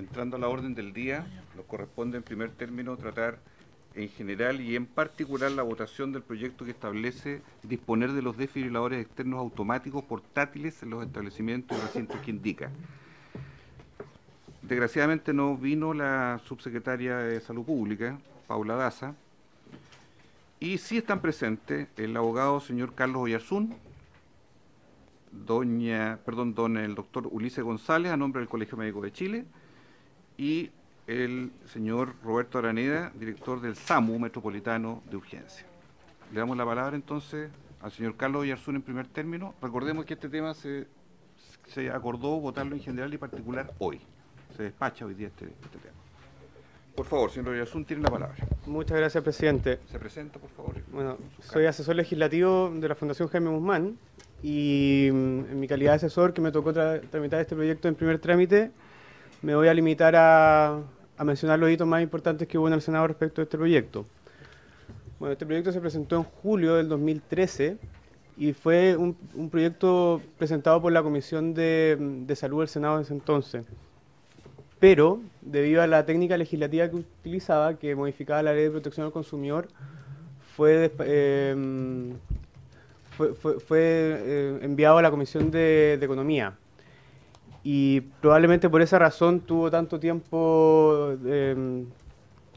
entrando a la orden del día, nos corresponde en primer término tratar en general y en particular la votación del proyecto que establece disponer de los desfibriladores externos automáticos portátiles en los establecimientos y recintos que indica. Desgraciadamente no vino la subsecretaria de Salud Pública, Paula Daza, y sí están presentes el abogado señor Carlos Oyarzún, don el doctor Ulises González, a nombre del Colegio Médico de Chile, y el señor Roberto Araneda, director del SAMU Metropolitano de Urgencia. Le damos la palabra entonces al señor Carlos Oyarzún en primer término. Recordemos que este tema se acordó votarlo en general y particular hoy. Se despacha hoy día este tema. Por favor, señor Oyarzún, tiene la palabra. Muchas gracias, presidente. Se presenta, por favor. Bueno, soy asesor legislativo de la Fundación Jaime Guzmán y en mi calidad de asesor que me tocó tramitar este proyecto en primer trámite, me voy a limitar a mencionar los hitos más importantes que hubo en el Senado respecto a este proyecto. Bueno, este proyecto se presentó en julio del 2013 y fue un proyecto presentado por la Comisión de Salud del Senado en ese entonces. Pero, debido a la técnica legislativa que utilizaba, que modificaba la Ley de Protección al Consumidor, fue enviado a la Comisión de Economía. Y probablemente por esa razón tuvo tanto tiempo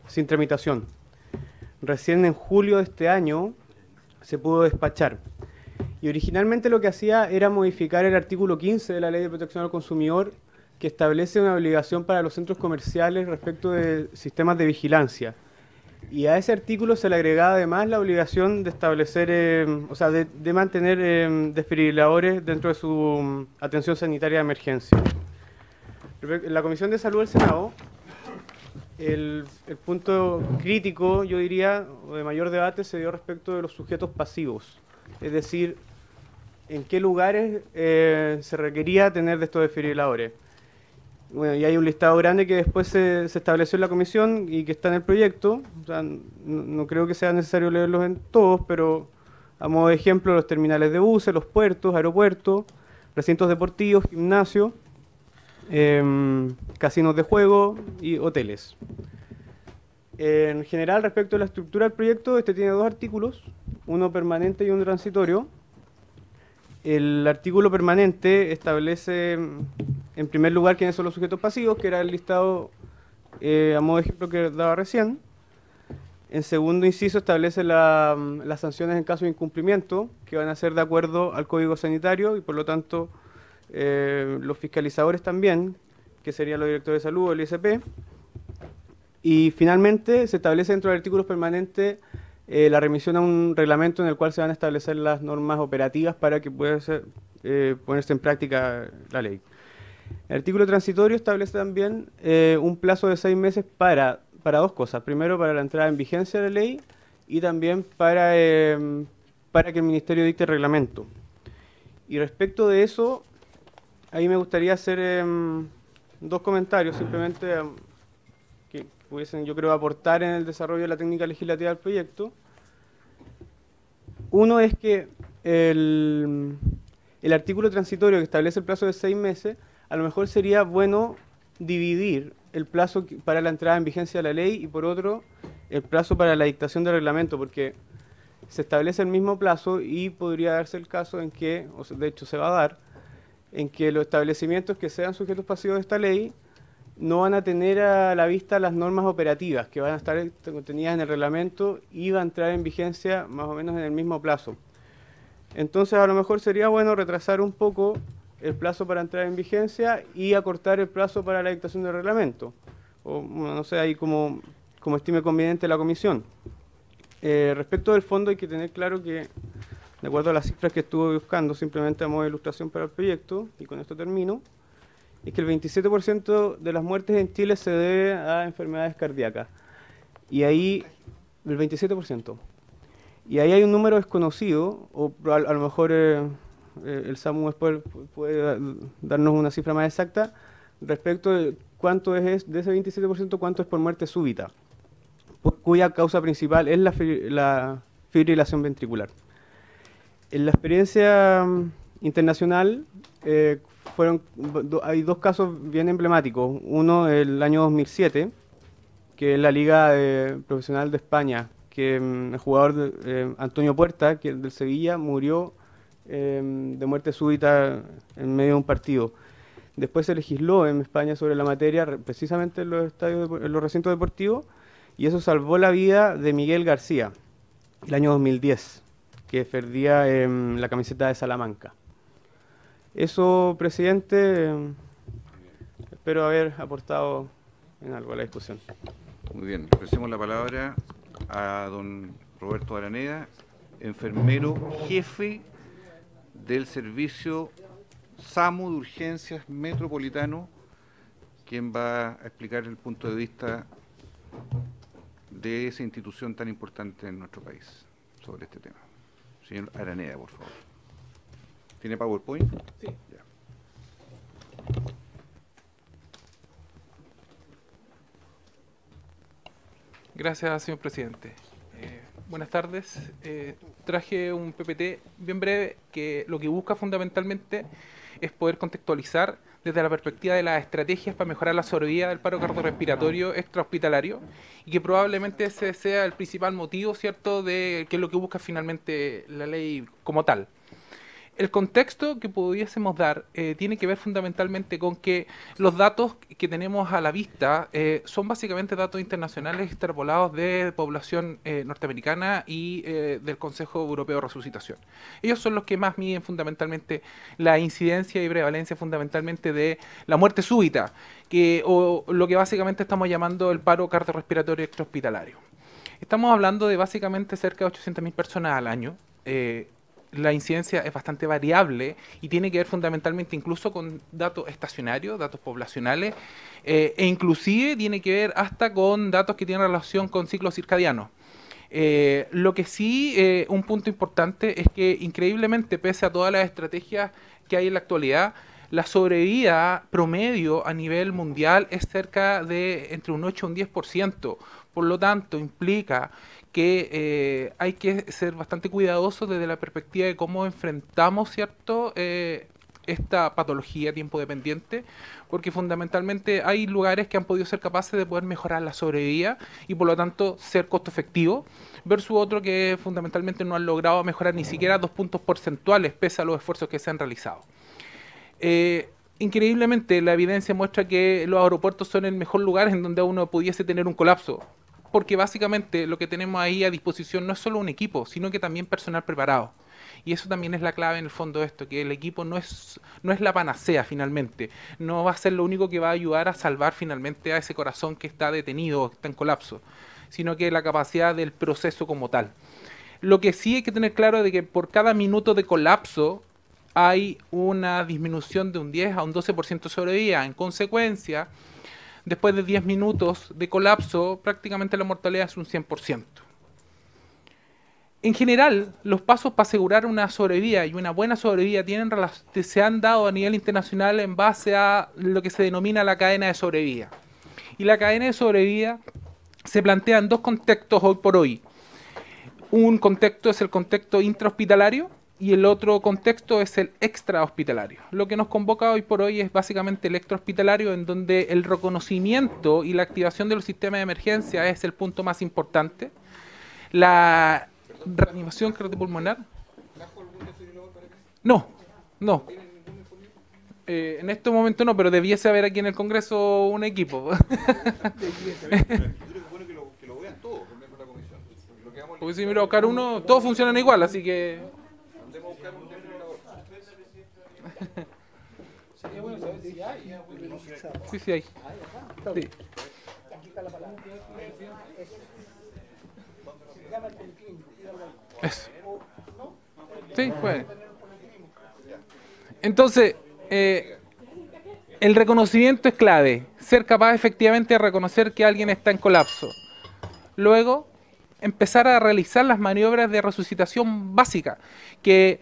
sin tramitación. Recién en julio de este año se pudo despachar. Y originalmente lo que hacía era modificar el artículo 15 de la Ley de Protección al Consumidor, que establece una obligación para los centros comerciales respecto de sistemas de vigilancia. Y a ese artículo se le agregaba además la obligación de establecer, de mantener desfibriladores dentro de su atención sanitaria de emergencia. En la Comisión de Salud del Senado, el punto crítico, yo diría, o de mayor debate, se dio respecto de los sujetos pasivos. Es decir, en qué lugares se requería tener de estos desfibriladores. Bueno, y hay un listado grande que después se estableció en la comisión y que está en el proyecto. O sea, no creo que sea necesario leerlos en todos, pero a modo de ejemplo, los terminales de buses, los puertos, aeropuertos, recintos deportivos, gimnasios, casinos de juego y hoteles. En general, respecto a la estructura del proyecto, este tiene dos artículos, uno permanente y uno transitorio. El artículo permanente establece, en primer lugar, quiénes son los sujetos pasivos, que era el listado a modo de ejemplo que daba recién. En segundo inciso, establece las sanciones en caso de incumplimiento, que van a ser de acuerdo al Código Sanitario y por lo tanto los fiscalizadores también, que serían los directores de salud o el ISP. Y finalmente, se establece dentro del artículo permanente la remisión a un reglamento en el cual se van a establecer las normas operativas para que pueda ponerse en práctica la ley. El artículo transitorio establece también un plazo de 6 meses para dos cosas. Primero, para la entrada en vigencia de la ley y también para que el Ministerio dicte el reglamento. Y respecto de eso, ahí me gustaría hacer dos comentarios, simplemente que pudiesen, yo creo, aportar en el desarrollo de la técnica legislativa del proyecto. Uno es que el artículo transitorio que establece el plazo de 6 meses, a lo mejor sería bueno dividir el plazo para la entrada en vigencia de la ley y por otro el plazo para la dictación del reglamento, porque se establece el mismo plazo y podría darse el caso en que, o sea, de hecho se va a dar, en que los establecimientos que sean sujetos pasivos de esta ley no van a tener a la vista las normas operativas que van a estar contenidas en el reglamento y va a entrar en vigencia más o menos en el mismo plazo. Entonces a lo mejor sería bueno retrasar un poco el plazo para entrar en vigencia y acortar el plazo para la dictación del reglamento. O bueno, no sé, ahí como estime conveniente la comisión. Respecto del fondo hay que tener claro que, de acuerdo a las cifras que estuve buscando, simplemente a modo de ilustración para el proyecto, y con esto termino, es que el 27% de las muertes en Chile se debe a enfermedades cardíacas. Y ahí, el 27%. Y ahí hay un número desconocido, o a lo mejor el SAMU después puede darnos una cifra más exacta, respecto de cuánto es de ese 27%, cuánto es por muerte súbita, cuya causa principal es la fibrilación ventricular. En la experiencia internacional hay dos casos bien emblemáticos. Uno, el año 2007, que es la Liga Profesional de España, que el jugador Antonio Puerta, que del Sevilla, murió de muerte súbita en medio de un partido. Después se legisló en España sobre la materia, precisamente en los estadios, en los recintos deportivos, y eso salvó la vida de Miguel García, el año 2010, que perdía la camiseta de Salamanca. Eso, presidente, espero haber aportado en algo a la discusión. Muy bien, ofrecemos la palabra a don Roberto Araneda, enfermero jefe del servicio SAMU de urgencias metropolitano, quien va a explicar el punto de vista de esa institución tan importante en nuestro país sobre este tema. Señor Araneda, por favor. ¿Tiene PowerPoint? Sí. Ya. Gracias, señor presidente. Buenas tardes. Traje un PPT bien breve que lo que busca fundamentalmente es poder contextualizar desde la perspectiva de las estrategias para mejorar la sobrevida del paro cardiorrespiratorio extrahospitalario y que probablemente ese sea el principal motivo, ¿cierto?, de qué es lo que busca finalmente la ley como tal. El contexto que pudiésemos dar tiene que ver fundamentalmente con que los datos que tenemos a la vista son básicamente datos internacionales extrapolados de población norteamericana y del Consejo Europeo de Resucitación. Ellos son los que más miden fundamentalmente la incidencia y prevalencia fundamentalmente de la muerte súbita, o lo que básicamente estamos llamando el paro cardiorrespiratorio extrahospitalario. Estamos hablando de básicamente cerca de 800.000 personas al año. La incidencia es bastante variable y tiene que ver fundamentalmente incluso con datos estacionarios, datos poblacionales, e inclusive tiene que ver hasta con datos que tienen relación con ciclos circadianos. Lo que sí, un punto importante es que increíblemente, pese a todas las estrategias que hay en la actualidad, la sobrevida promedio a nivel mundial es cerca de entre un 8 y un 10%. Por lo tanto, implica que hay que ser bastante cuidadosos desde la perspectiva de cómo enfrentamos, ¿cierto?, esta patología tiempo dependiente, porque fundamentalmente hay lugares que han podido ser capaces de poder mejorar la sobrevida y por lo tanto ser costo efectivo, versus otros que fundamentalmente no han logrado mejorar ni siquiera 2 puntos porcentuales pese a los esfuerzos que se han realizado. Increíblemente, la evidencia muestra que los aeropuertos son el mejor lugar en donde uno pudiese tener un colapso, porque básicamente lo que tenemos ahí a disposición no es solo un equipo, sino que también personal preparado. Y eso también es la clave en el fondo de esto, que el equipo no es la panacea finalmente, no va a ser lo único que va a ayudar a salvar finalmente a ese corazón que está detenido, que está en colapso, sino que la capacidad del proceso como tal. Lo que sí hay que tener claro es de que por cada minuto de colapso hay una disminución de un 10 a un 12% de sobrevida. En consecuencia, después de 10 minutos de colapso, prácticamente la mortalidad es un 100%. En general, los pasos para asegurar una sobrevida y una buena sobrevida se han dado a nivel internacional en base a lo que se denomina la cadena de sobrevida. Y la cadena de sobrevida se plantea en dos contextos hoy por hoy. Un contexto es el contexto intrahospitalario y el otro contexto es el extrahospitalario. Lo que nos convoca hoy por hoy es básicamente el extrahospitalario, en donde el reconocimiento y la activación de los sistemas de emergencia es el punto más importante. La reanimación cardiopulmonar. No. En este momento no, pero debiese haber aquí en el Congreso un equipo. Porque si miro a buscar uno, todos funcionan igual, así que... Sí hay. Sí. Eso. Sí, puede. Entonces, el reconocimiento es clave. Ser capaz efectivamente de reconocer que alguien está en colapso. Luego, empezar a realizar las maniobras de resucitación básica, que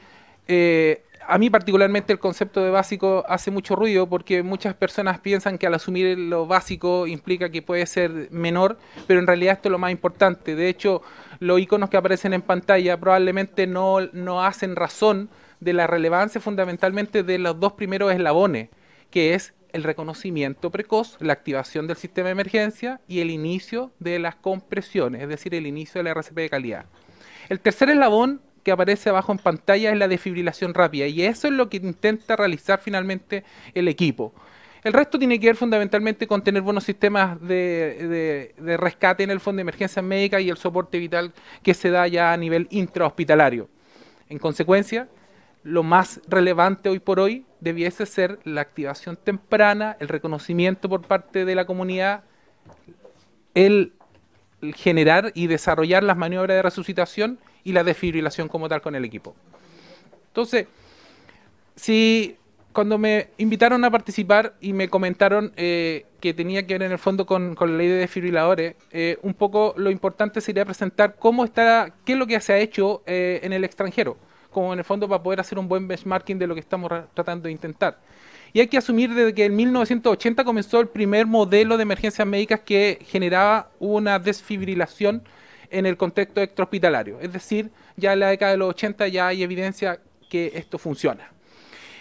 a mí particularmente el concepto de básico hace mucho ruido porque muchas personas piensan que al asumir lo básico implica que puede ser menor, pero en realidad esto es lo más importante. De hecho, los iconos que aparecen en pantalla probablemente no hacen razón de la relevancia fundamentalmente de los dos primeros eslabones, que es el reconocimiento precoz, la activación del sistema de emergencia y el inicio de las compresiones, es decir, el inicio de la RCP de calidad. El tercer eslabón que aparece abajo en pantalla es la desfibrilación rápida, y eso es lo que intenta realizar finalmente el equipo. El resto tiene que ver fundamentalmente con tener buenos sistemas de rescate en el fondo de emergencias médicas y el soporte vital que se da ya a nivel intrahospitalario. En consecuencia, lo más relevante hoy por hoy debiese ser la activación temprana, el reconocimiento por parte de la comunidad, el generar y desarrollar las maniobras de resucitación y la desfibrilación como tal con el equipo. Entonces, cuando me invitaron a participar y me comentaron que tenía que ver en el fondo con la ley de desfibriladores, un poco lo importante sería presentar qué es lo que se ha hecho en el extranjero, como en el fondo para poder hacer un buen benchmarking de lo que estamos tratando de intentar. Y hay que asumir desde que en 1980 comenzó el primer modelo de emergencias médicas que generaba una desfibrilación en el contexto extrahospitalario. Es decir, ya en la década de los 80 ya hay evidencia que esto funciona.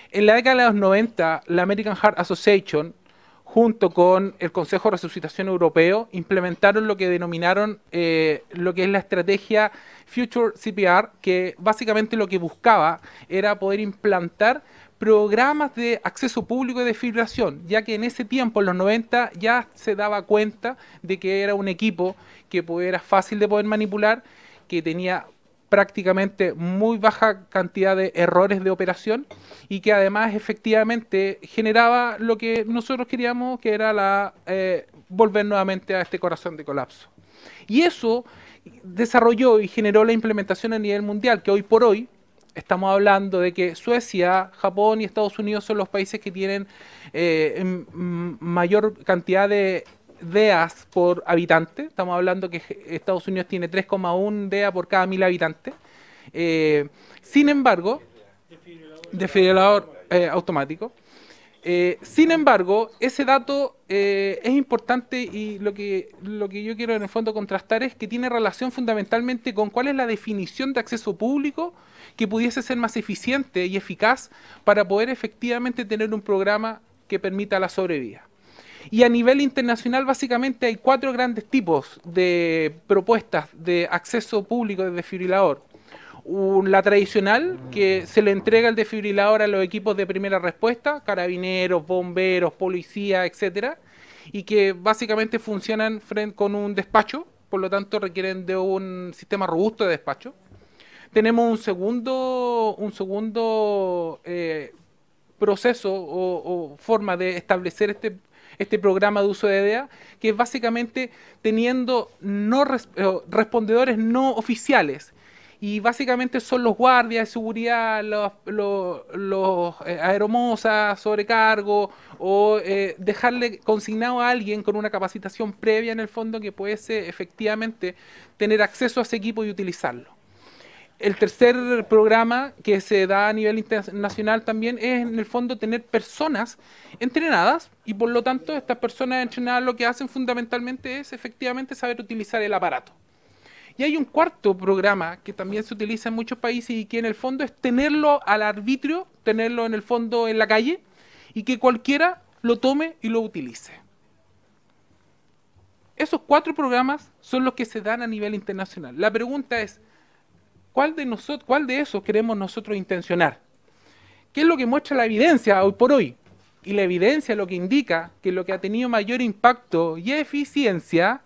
En la década de los 90, la American Heart Association, junto con el Consejo de Resucitación Europeo, implementaron lo que denominaron lo que es la estrategia Future CPR, que básicamente lo que buscaba era poder implantar programas de acceso público de desfibrilación, ya que en ese tiempo, en los 90, ya se daba cuenta de que era un equipo que era fácil de poder manipular, que tenía prácticamente muy baja cantidad de errores de operación y que además efectivamente generaba lo que nosotros queríamos, que era volver nuevamente a este corazón de colapso. Y eso desarrolló y generó la implementación a nivel mundial, que hoy por hoy estamos hablando de que Suecia, Japón y Estados Unidos son los países que tienen mayor cantidad de DEAs por habitante. Estamos hablando que Estados Unidos tiene 3,1 DEA por cada 1000 habitantes. Sin embargo, desfibrilador automático. Sin embargo, ese dato es importante, y lo que yo quiero en el fondo contrastar es que tiene relación fundamentalmente con cuál es la definición de acceso público que pudiese ser más eficiente y eficaz para poder efectivamente tener un programa que permita la sobrevida. Y a nivel internacional básicamente hay 4 grandes tipos de propuestas de acceso público de desfibrilador. La tradicional, que se le entrega el desfibrilador a los equipos de primera respuesta, carabineros, bomberos, policía, etcétera, y que básicamente funcionan con un despacho, por lo tanto requieren de un sistema robusto de despacho. Tenemos un segundo proceso o forma de establecer este programa de uso de DEA, que es básicamente teniendo respondedores no oficiales, y básicamente son los guardias de seguridad, los aeromosas, sobrecargo, o dejarle consignado a alguien con una capacitación previa en el fondo que pudiese efectivamente tener acceso a ese equipo y utilizarlo. El tercer programa que se da a nivel internacional también es en el fondo tener personas entrenadas, y por lo tanto estas personas entrenadas lo que hacen fundamentalmente es efectivamente saber utilizar el aparato. Y hay un cuarto programa que también se utiliza en muchos países y que en el fondo es tenerlo al arbitrio, tenerlo en el fondo en la calle y que cualquiera lo tome y lo utilice. Esos 4 programas son los que se dan a nivel internacional. La pregunta es, ¿cuál de esos queremos nosotros intencionar? ¿Qué es lo que muestra la evidencia hoy por hoy? Y la evidencia lo que indica que lo que ha tenido mayor impacto y eficiencia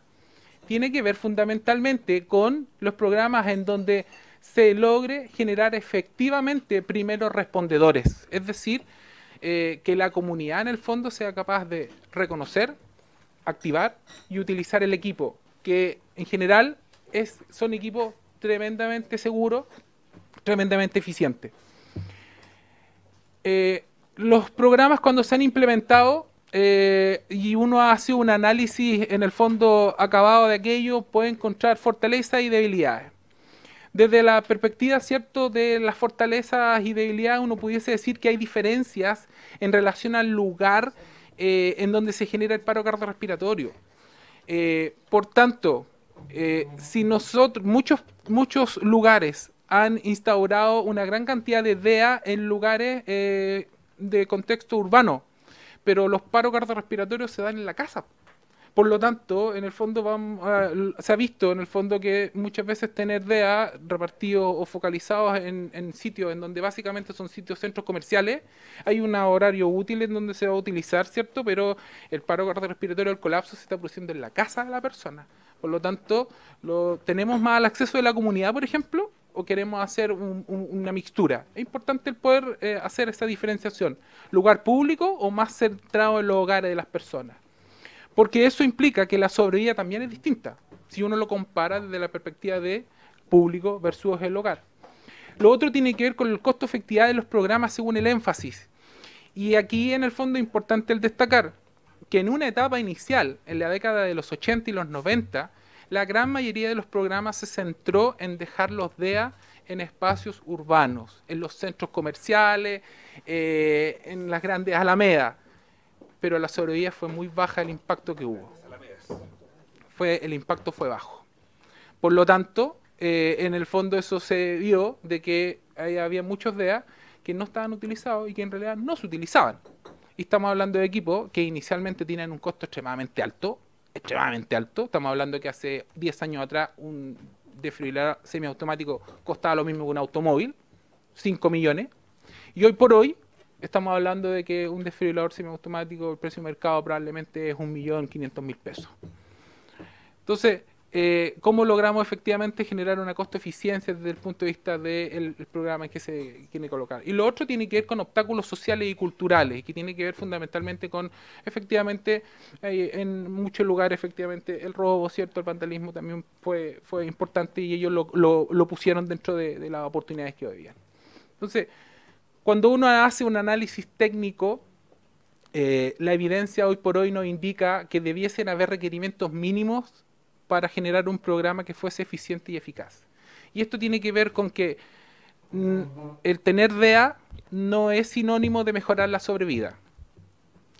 tiene que ver fundamentalmente con los programas en donde se logre generar efectivamente primeros respondedores. Es decir, que la comunidad en el fondo sea capaz de reconocer, activar y utilizar el equipo, que en general son equipos tremendamente seguros, tremendamente eficientes. Los programas, cuando se han implementado y uno hace un análisis en el fondo acabado de aquello, puede encontrar fortalezas y debilidades. Desde la perspectiva, ¿cierto?, de las fortalezas y debilidades, uno pudiese decir que hay diferencias en relación al lugar en donde se genera el paro cardiorrespiratorio. Por tanto, si muchos lugares han instaurado una gran cantidad de DEA en lugares de contexto urbano, pero los paros cardiorrespiratorios se dan en la casa. Por lo tanto, en el fondo se ha visto en el fondo que muchas veces tener DEA repartidos o focalizados en sitios en donde básicamente son sitios centros comerciales, hay un horario útil en donde se va a utilizar, ¿cierto? Pero el paro cardiorrespiratorio, el colapso se está produciendo en la casa de la persona. Por lo tanto, ¿tenemos más al acceso de la comunidad, por ejemplo? ¿O queremos hacer una mixtura? Es importante el poder hacer esa diferenciación. ¿Lugar público o más centrado en los hogares de las personas? Porque eso implica que la sobrevida también es distinta, si uno lo compara desde la perspectiva de público versus el hogar. Lo otro tiene que ver con el costo-efectividad de los programas según el énfasis. Y aquí en el fondo es importante el destacar que en una etapa inicial, en la década de los 80 y los 90, la gran mayoría de los programas se centró en dejar los DEA en espacios urbanos, en los centros comerciales, en las grandes alamedas. Pero la sobrevida fue muy baja el impacto que hubo. El impacto fue bajo. Por lo tanto, en el fondo eso se vio de que había muchos DEA que no estaban utilizados y que en realidad no se utilizaban. Y estamos hablando de equipos que inicialmente tienen un costo extremadamente alto. Estamos hablando que hace 10 años atrás un desfibrilador semiautomático costaba lo mismo que un automóvil, 5 millones. Y hoy por hoy estamos hablando de que un desfibrilador semiautomático, el precio de mercado probablemente es 1.500.000 pesos. Entonces, ¿cómo logramos efectivamente generar una costo-eficiencia desde el punto de vista del programa que se quiere colocar? Y lo otro tiene que ver con obstáculos sociales y culturales, que tiene que ver fundamentalmente con, efectivamente, en muchos lugares, efectivamente, el robo, ¿cierto? El vandalismo también fue importante y ellos lo pusieron dentro de las oportunidades que vivían. Entonces, cuando uno hace un análisis técnico, la evidencia hoy por hoy nos indica que debiesen haber requerimientos mínimos para generar un programa que fuese eficiente y eficaz. Y esto tiene que ver con que el tener DEA no es sinónimo de mejorar la sobrevida.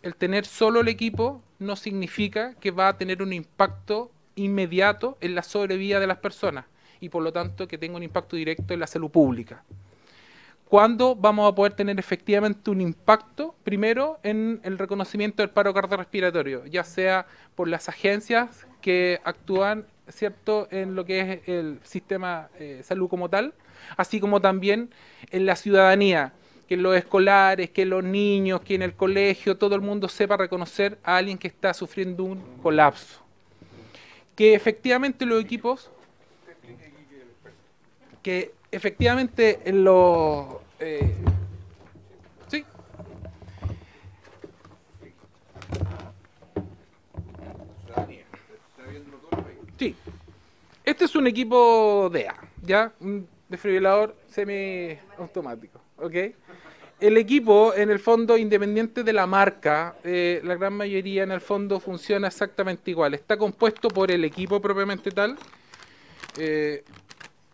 El tener solo el equipo no significa que va a tener un impacto inmediato en la sobrevida de las personas y por lo tanto que tenga un impacto directo en la salud pública. ¿Cuándo vamos a poder tener efectivamente un impacto? Primero, en el reconocimiento del paro cardiorrespiratorio, ya sea por las agencias que actúan, ¿cierto?, en lo que es el sistema salud como tal, así como también en la ciudadanía, que en los escolares, que en los niños, que en el colegio, todo el mundo sepa reconocer a alguien que está sufriendo un colapso. Que efectivamente los equipos, que efectivamente en los... sí. Sí. Este es un equipo DEA, ¿ya? Un desfibrilador semiautomático, ¿ok? El equipo, en el fondo, independiente de la marca, la gran mayoría, en el fondo, funciona exactamente igual. Está compuesto por el equipo propiamente tal.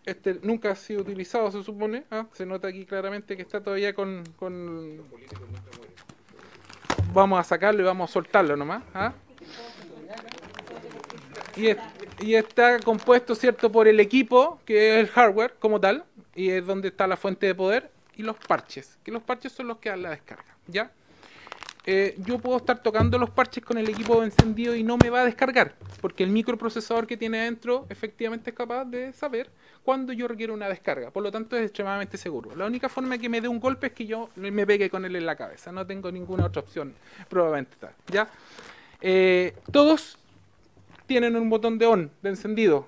Este nunca ha sido utilizado, se supone. Se nota aquí claramente que está todavía con... Vamos a sacarlo y vamos a soltarlo nomás. Y está compuesto, ¿cierto?, por el equipo, que es el hardware como tal, y es donde está la fuente de poder, y los parches, que los parches son los que dan la descarga, ¿ya? Yo puedo estar tocando los parches con el equipo encendido y no me va a descargar, porque el microprocesador que tiene adentro efectivamente es capaz de saber cuándo yo requiero una descarga, por lo tanto es extremadamente seguro. La única forma de que me dé un golpe es que yo me pegue con él en la cabeza, no tengo ninguna otra opción, probablemente tal, ¿ya? Todos tienen un botón de on, de encendido.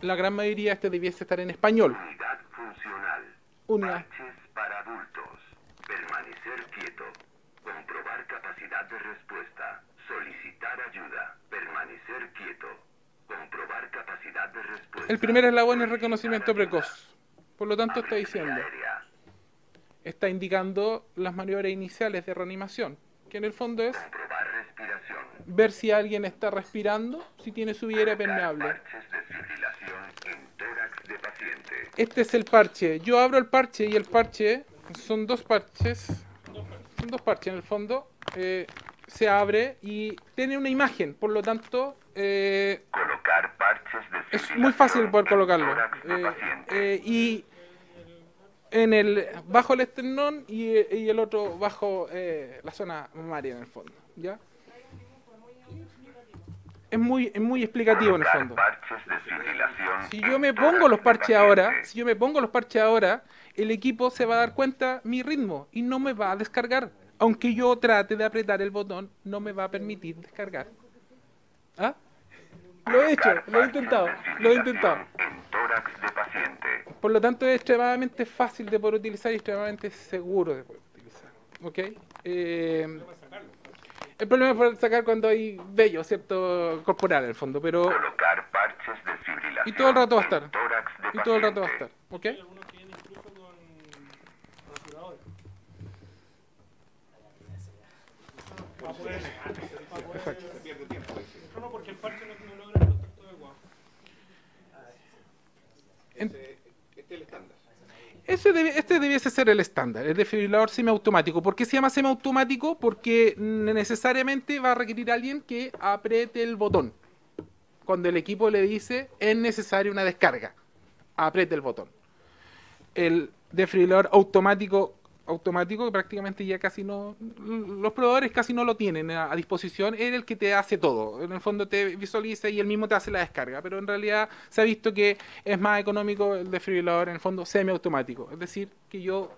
La gran mayoría debiese estar en español. Unidad funcional. Unidad. Parches para adultos. Permanecer quieto. Comprobar capacidad de respuesta. Solicitar ayuda. Permanecer quieto. Comprobar capacidad de respuesta. El primer eslabón es reconocimiento precoz. Por lo tanto está diciendo, está indicando las maniobras iniciales de reanimación, que en el fondo es Comprobar respiración. ver si alguien está respirando, si tiene su villera permeable. Parches de fibrilación en tórax de paciente. Este es el parche. Yo abro el parche y el parche son dos parches. Son dos parches en el fondo. Se abre y tiene una imagen. Por lo tanto, Colocar parches de Es muy fácil poder colocarlo. Y en el bajo el esternón y el otro bajo la zona mamaria en el fondo, ¿ya? Es muy explicativo en el fondo. Si yo me pongo los parches ahora, el equipo se va a dar cuenta mi ritmo y no me va a descargar. Aunque yo trate de apretar el botón, no me va a permitir descargar. ¿Ah? Lo he hecho, lo he intentado. Por lo tanto, es extremadamente fácil de poder utilizar y extremadamente seguro de poder utilizar. ¿Ok? El problema es poder sacar cuando hay vello, ¿cierto? Corporal, en el fondo, pero... Colocar parches de fibrilación. Y todo el rato va a estar. en tórax de Y todo el rato va a paciente. estar. ¿Ok? Algunos que vienen incluso con rasuradores. No, porque el parche no logra el contacto adecuado. Este es el estándar. Este debiese ser el estándar, el desfibrilador semiautomático. ¿Por qué se llama semiautomático? Porque necesariamente va a requerir a alguien que apriete el botón. Cuando el equipo le dice es necesaria una descarga, apriete el botón. El desfibrilador automático que prácticamente ya casi no, los proveedores casi no lo tienen a disposición, es el que te hace todo. En el fondo te visualiza y él mismo te hace la descarga, pero en realidad se ha visto que es más económico el desfibrilador en el fondo semiautomático, es decir, que yo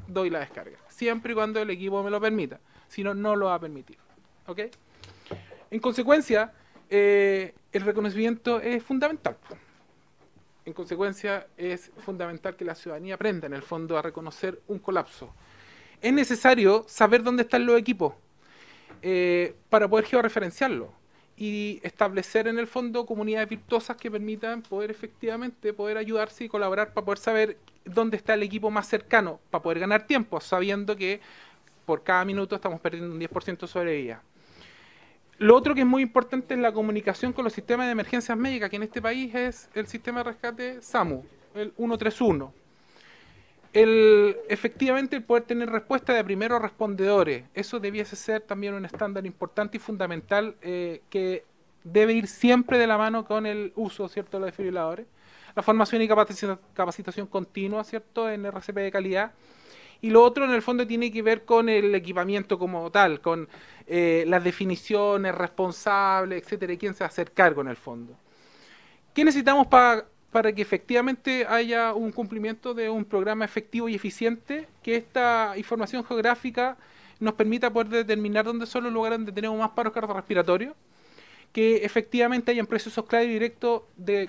doy la descarga, siempre y cuando el equipo me lo permita, si no, no lo va a permitir. ¿Ok? En consecuencia, el reconocimiento es fundamental. En consecuencia, es fundamental que la ciudadanía aprenda, en el fondo, a reconocer un colapso. Es necesario saber dónde están los equipos para poder georreferenciarlo y establecer, en el fondo, comunidades virtuosas que permitan poder efectivamente poder ayudarse y colaborar para poder saber dónde está el equipo más cercano, para poder ganar tiempo, sabiendo que por cada minuto estamos perdiendo un 10% sobre vida. Lo otro que es muy importante es la comunicación con los sistemas de emergencias médicas, que en este país es el sistema de rescate SAMU, el 131. Efectivamente, el poder tener respuesta de primeros respondedores, eso debiese ser también un estándar importante y fundamental que debe ir siempre de la mano con el uso, ¿cierto?, de los desfibriladores. La formación y capacitación continua, ¿cierto?, en RCP de calidad. Y lo otro, en el fondo, tiene que ver con el equipamiento como tal, con las definiciones, responsables, etcétera, y quién se va a hacer cargo en el fondo. ¿Qué necesitamos para que efectivamente haya un cumplimiento de un programa efectivo y eficiente? Que esta información geográfica nos permita poder determinar dónde son los lugares donde tenemos más paros cardiorrespiratorios, que efectivamente hayan procesos claros y directos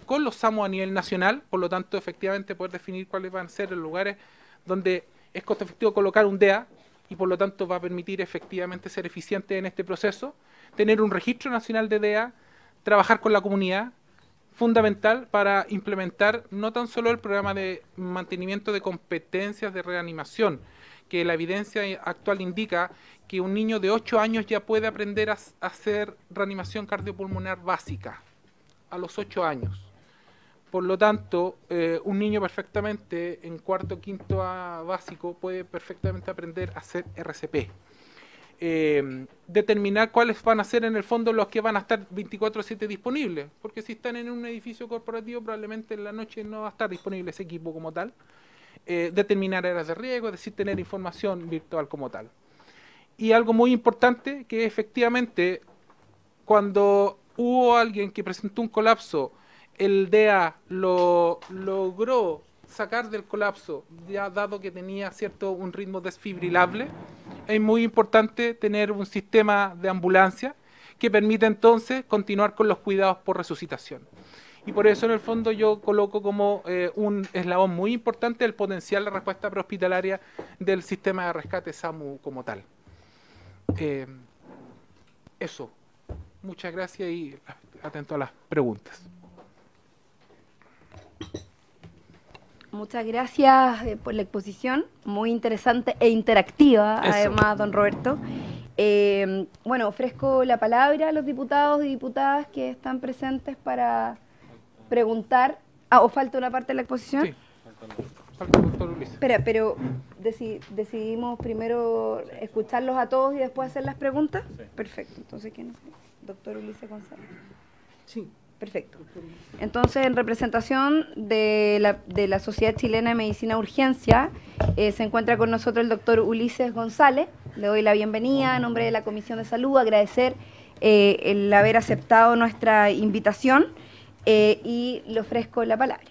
con los SAMU a nivel nacional, por lo tanto, efectivamente, poder definir cuáles van a ser los lugares donde es costo efectivo colocar un DEA y por lo tanto va a permitir efectivamente ser eficiente en este proceso, tener un registro nacional de DEA, trabajar con la comunidad, fundamental para implementar no tan solo el programa de mantenimiento de competencias de reanimación, que la evidencia actual indica que un niño de 8 años ya puede aprender a hacer reanimación cardiopulmonar básica a los 8 años. Por lo tanto, un niño perfectamente en cuarto o quinto básico puede perfectamente aprender a hacer RCP. Determinar cuáles van a ser en el fondo los que van a estar 24/7 disponibles, porque si están en un edificio corporativo probablemente en la noche no va a estar disponible ese equipo como tal. Determinar áreas de riesgo, es decir, tener información virtual como tal. Y algo muy importante, que efectivamente cuando hubo alguien que presentó un colapso, el DEA lo logró sacar del colapso, ya dado que tenía un ritmo desfibrilable. Es muy importante tener un sistema de ambulancia que permita entonces continuar con los cuidados por resucitación. Y por eso en el fondo yo coloco como un eslabón muy importante el potencial de respuesta prehospitalaria del sistema de rescate SAMU como tal. Eso. Muchas gracias y atento a las preguntas. Muchas gracias por la exposición, muy interesante e interactiva, Eso. además, don Roberto. Bueno, ofrezco la palabra a los diputados y diputadas que están presentes para preguntar. ¿O falta una parte de la exposición? Sí. Falta el doctor Ulises. Espera, pero decidimos primero escucharlos a todos y después hacer las preguntas. Sí. Perfecto, entonces, ¿quién es? Doctor Ulises González. Sí, Perfecto. Entonces, en representación de la Sociedad Chilena de Medicina Urgencia, se encuentra con nosotros el doctor Ulises González. Le doy la bienvenida a nombre de la Comisión de Salud, agradecer el haber aceptado nuestra invitación y le ofrezco la palabra.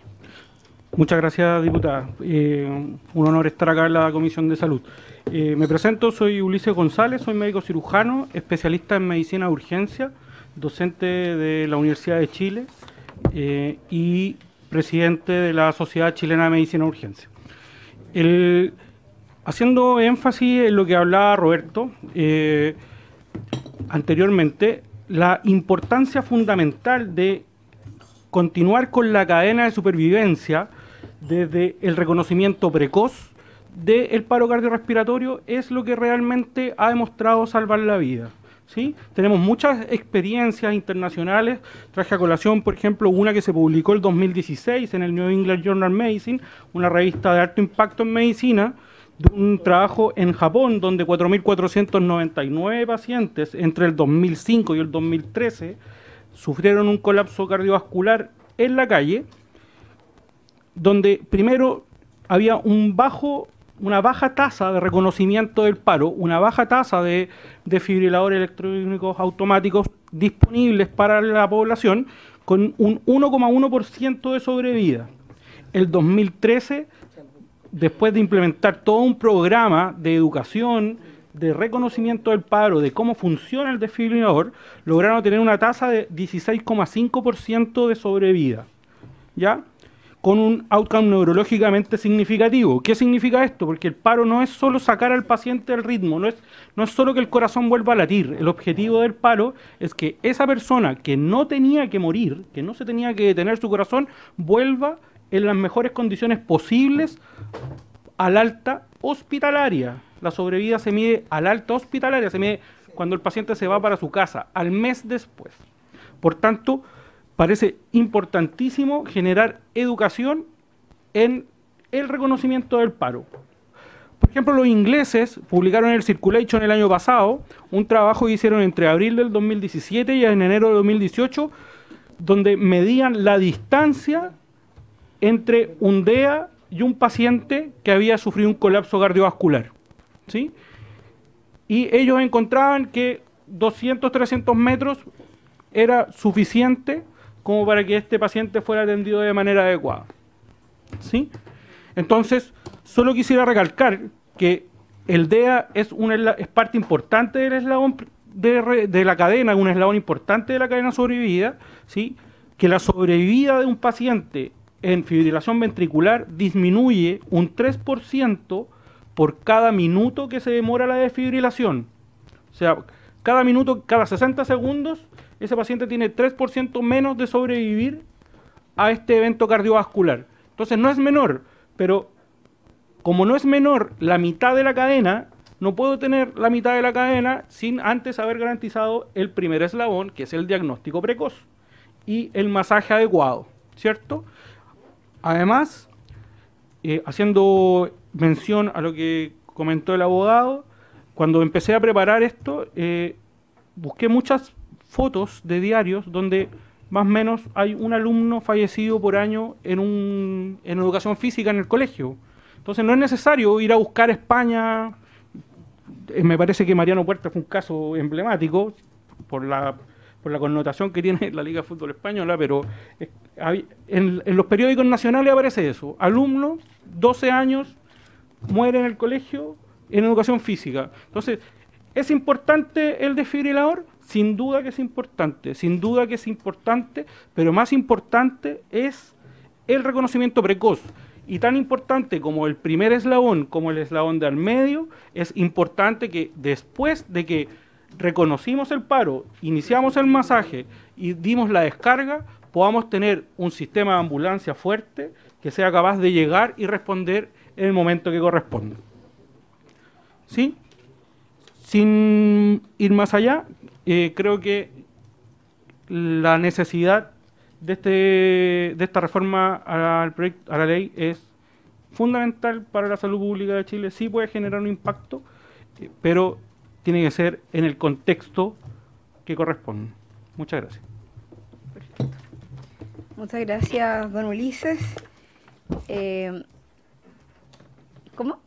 Muchas gracias, diputada. Un honor estar acá en la Comisión de Salud. Me presento, soy Ulises González, soy médico cirujano, especialista en medicina de urgencia, docente de la Universidad de Chile y presidente de la Sociedad Chilena de Medicina de Urgencia. Haciendo énfasis en lo que hablaba Roberto anteriormente, la importancia fundamental de continuar con la cadena de supervivencia desde el reconocimiento precoz del paro cardiorrespiratorio es lo que realmente ha demostrado salvar la vida. ¿Sí? Tenemos muchas experiencias internacionales. Traje a colación, por ejemplo, una que se publicó el 2016 en el New England Journal of Medicine, una revista de alto impacto en medicina, de un trabajo en Japón donde 4.499 pacientes entre el 2005 y el 2013 sufrieron un colapso cardiovascular en la calle, donde primero había una baja tasa de reconocimiento del paro, una baja tasa de desfibriladores electrónicos automáticos disponibles para la población, con un 1,1% de sobrevida. El 2013, después de implementar todo un programa de educación, de reconocimiento del paro, de cómo funciona el desfibrilador, lograron tener una tasa de 16,5% de sobrevida, ¿ya? Con un outcome neurológicamente significativo. ¿Qué significa esto? Porque el paro no es solo sacar al paciente del ritmo, no es solo que el corazón vuelva a latir. El objetivo del paro es que esa persona que no tenía que morir, que no se tenía que detener su corazón, vuelva en las mejores condiciones posibles al alta hospitalaria. La sobrevida se mide al alta hospitalaria, se mide cuando el paciente se va para su casa, al mes después. Por tanto, parece importantísimo generar educación en el reconocimiento del paro. Por ejemplo, los ingleses publicaron en el Circulation el año pasado un trabajo que hicieron entre abril del 2017 y en enero de 2018, donde medían la distancia entre un DEA y un paciente que había sufrido un colapso cardiovascular, ¿sí? Y ellos encontraban que 200, 300 metros era suficiente como para que este paciente fuera atendido de manera adecuada, ¿sí? Entonces, solo quisiera recalcar que el DEA es parte importante del eslabón de la cadena, un eslabón importante de la cadena sobrevivida, ¿sí? Que la sobrevida de un paciente en fibrilación ventricular disminuye un 3% por cada minuto que se demora la desfibrilación. O sea, cada minuto, cada 60 segundos, ese paciente tiene 3% menos de sobrevivir a este evento cardiovascular. Entonces no es menor, pero como no es menor la mitad de la cadena, no puedo tener la mitad de la cadena sin antes haber garantizado el primer eslabón, que es el diagnóstico precoz y el masaje adecuado, ¿cierto? Además, haciendo mención a lo que comentó el abogado, cuando empecé a preparar esto, busqué muchas fotos de diarios donde más o menos hay un alumno fallecido por año en educación física en el colegio. Entonces no es necesario ir a buscar España. Me parece que Mariano Puerta fue un caso emblemático por la connotación que tiene la Liga de Fútbol Española, pero en los periódicos nacionales aparece eso. Alumno, 12 años, muere en el colegio en educación física. Entonces, ¿es importante el desfibrilador? Sin duda que es importante, sin duda que es importante, pero más importante es el reconocimiento precoz. Y tan importante como el primer eslabón, como el eslabón de al medio, es importante que después de que reconocimos el paro, iniciamos el masaje y dimos la descarga, podamos tener un sistema de ambulancia fuerte que sea capaz de llegar y responder en el momento que corresponde. ¿Sí? Sin ir más allá, creo que la necesidad de esta reforma a la ley es fundamental para la salud pública de Chile. Sí puede generar un impacto, pero tiene que ser en el contexto que corresponde. Muchas gracias. Perfecto. Muchas gracias, don Ulises. ¿Cómo?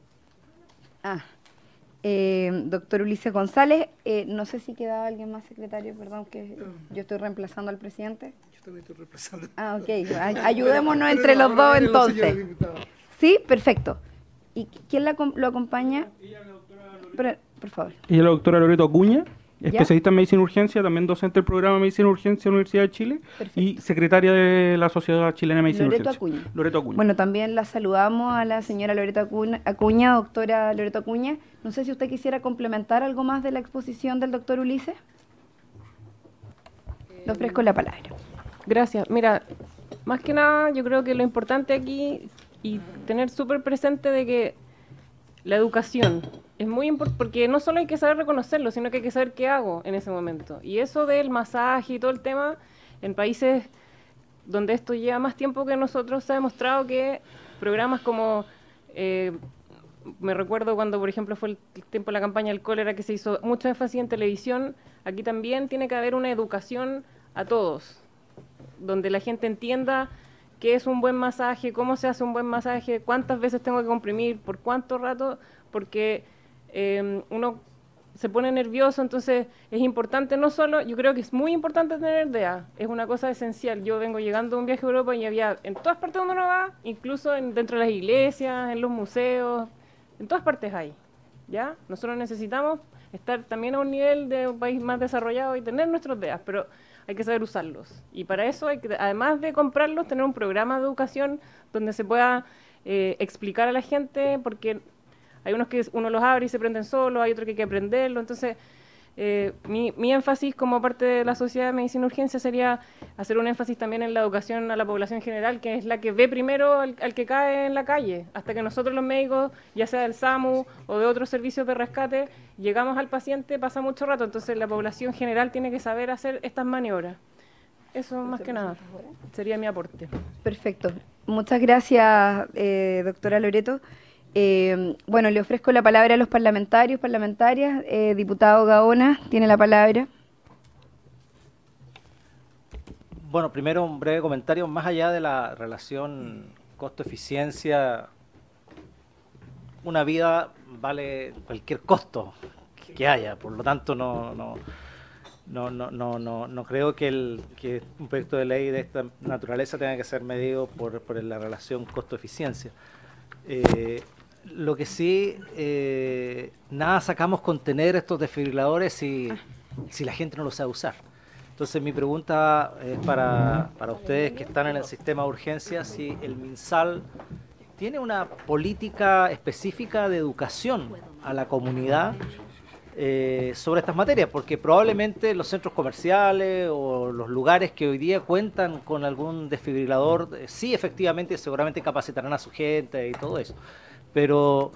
Doctor Ulises González, no sé si quedaba alguien más, secretario, perdón, que yo estoy reemplazando al presidente. Yo también estoy reemplazando. Ok, ayudémonos entre los dos entonces. Sí, perfecto. ¿Y quién lo acompaña? Por favor. Y la doctora Loreto Acuña, ¿Ya? especialista en medicina de urgencia, también docente del programa de medicina de urgencia de la Universidad de Chile. Perfecto. Y secretaria de la Sociedad Chilena de Medicina Loreto de Urgencia. Acuña. Loreto Acuña. Bueno, también la saludamos a la señora Loreto Acuña, doctora Loreto Acuña. No sé si usted quisiera complementar algo más de la exposición del doctor Ulises. Le ofrezco la palabra. Gracias. Mira, más que nada yo creo que lo importante aquí y tener súper presente de que la educación es muy importante, porque no solo hay que saber reconocerlo, sino que hay que saber qué hago en ese momento. Y eso del masaje y todo el tema, en países donde esto lleva más tiempo que nosotros, se ha demostrado que programas como, me recuerdo cuando, por ejemplo, fue el tiempo de la campaña del cólera, que se hizo mucho énfasis en televisión, aquí también tiene que haber una educación a todos, donde la gente entienda qué es un buen masaje, cómo se hace un buen masaje, cuántas veces tengo que comprimir, por cuánto rato, porque uno se pone nervioso, entonces es importante no solo, yo creo que es muy importante tener DEA, es una cosa esencial. Yo vengo llegando de un viaje a Europa y había en todas partes donde uno va, incluso dentro de las iglesias, en los museos, en todas partes hay, ¿ya? Nosotros necesitamos estar también a un nivel de un país más desarrollado y tener nuestros DEA, pero hay que saber usarlos. Y para eso hay que, además de comprarlos, tener un programa de educación donde se pueda explicar a la gente, porque hay unos que uno los abre y se prenden solos, hay otros que hay que aprenderlo. Entonces, mi énfasis como parte de la Sociedad de Medicina de Urgencia sería hacer un énfasis también en la educación a la población general, que es la que ve primero al que cae en la calle, hasta que nosotros los médicos, ya sea del SAMU o de otros servicios de rescate, llegamos al paciente, pasa mucho rato. Entonces, la población general tiene que saber hacer estas maniobras. Eso más que nada sería mi aporte. Perfecto. Muchas gracias, doctora Loreto. Bueno, le ofrezco la palabra a los parlamentarios, parlamentarias. Diputado Gaona, tiene la palabra. Bueno, primero un breve comentario. Más allá de la relación costo-eficiencia, una vida vale cualquier costo que haya. Por lo tanto, no creo que un proyecto de ley de esta naturaleza tenga que ser medido por la relación costo-eficiencia. Lo que sí, nada sacamos con tener estos desfibriladores si la gente no los sabe usar. Entonces mi pregunta es para ustedes que están en el sistema de urgencia, si el MinSal tiene una política específica de educación a la comunidad sobre estas materias, porque probablemente los centros comerciales o los lugares que hoy día cuentan con algún desfibrilador, sí efectivamente seguramente capacitarán a su gente y todo eso. Pero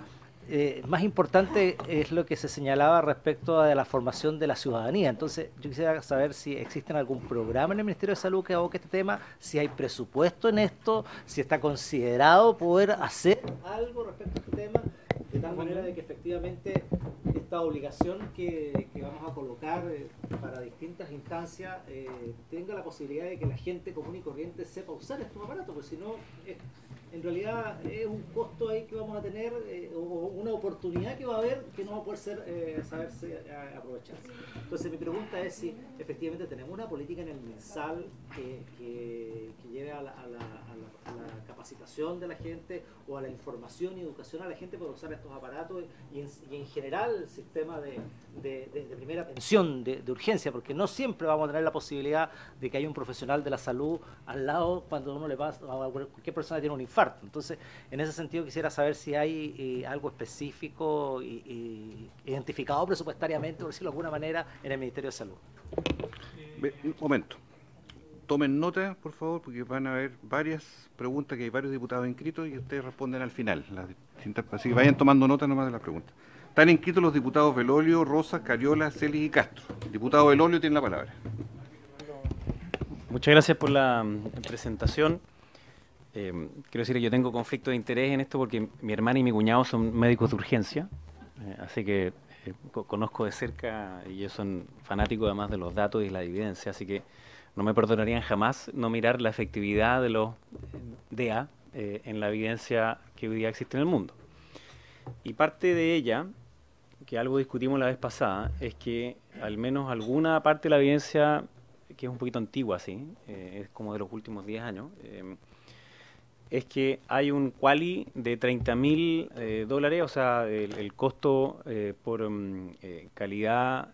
más importante es lo que se señalaba respecto a la formación de la ciudadanía. Entonces, yo quisiera saber si existe algún programa en el Ministerio de Salud que aboque este tema, si hay presupuesto en esto, si está considerado poder hacer algo respecto a este tema, de tal manera de que efectivamente esta obligación que vamos a colocar para distintas instancias tenga la posibilidad de que la gente común y corriente sepa usar estos aparatos, porque si no, en realidad es un costo ahí que vamos a tener o una oportunidad que va a haber que no va a poder saberse aprovecharse. Entonces mi pregunta es si efectivamente tenemos una política en el MinSal que lleve a la capacitación de la gente o a la información y educación a la gente para usar estos aparatos y en general el sistema de primera atención de urgencia, porque no siempre vamos a tener la posibilidad de que haya un profesional de la salud al lado cuando uno le pasa a cualquier persona que tiene un infarto. Entonces, en ese sentido quisiera saber si hay algo específico y identificado presupuestariamente, por decirlo de alguna manera, en el Ministerio de Salud. Un momento. Tomen nota, por favor, porque van a haber varias preguntas que hay varios diputados inscritos y ustedes responden al final. Así que vayan tomando nota nomás de las preguntas. Están inscritos los diputados Belolio, Rosa, Cariola, Celis y Castro. El diputado Belolio tiene la palabra. Muchas gracias por la presentación. Quiero decir que yo tengo conflicto de interés en esto porque mi hermana y mi cuñado son médicos de urgencia, así que conozco de cerca y yo soy fanático además de los datos y la evidencia, así que no me perdonarían jamás no mirar la efectividad de los DEA en la evidencia que hoy día existe en el mundo. Y parte de ella, que algo discutimos la vez pasada, es que al menos alguna parte de la evidencia, que es un poquito antigua, sí, es como de los últimos 10 años, es que hay un quali de $30.000, o sea, el costo por calidad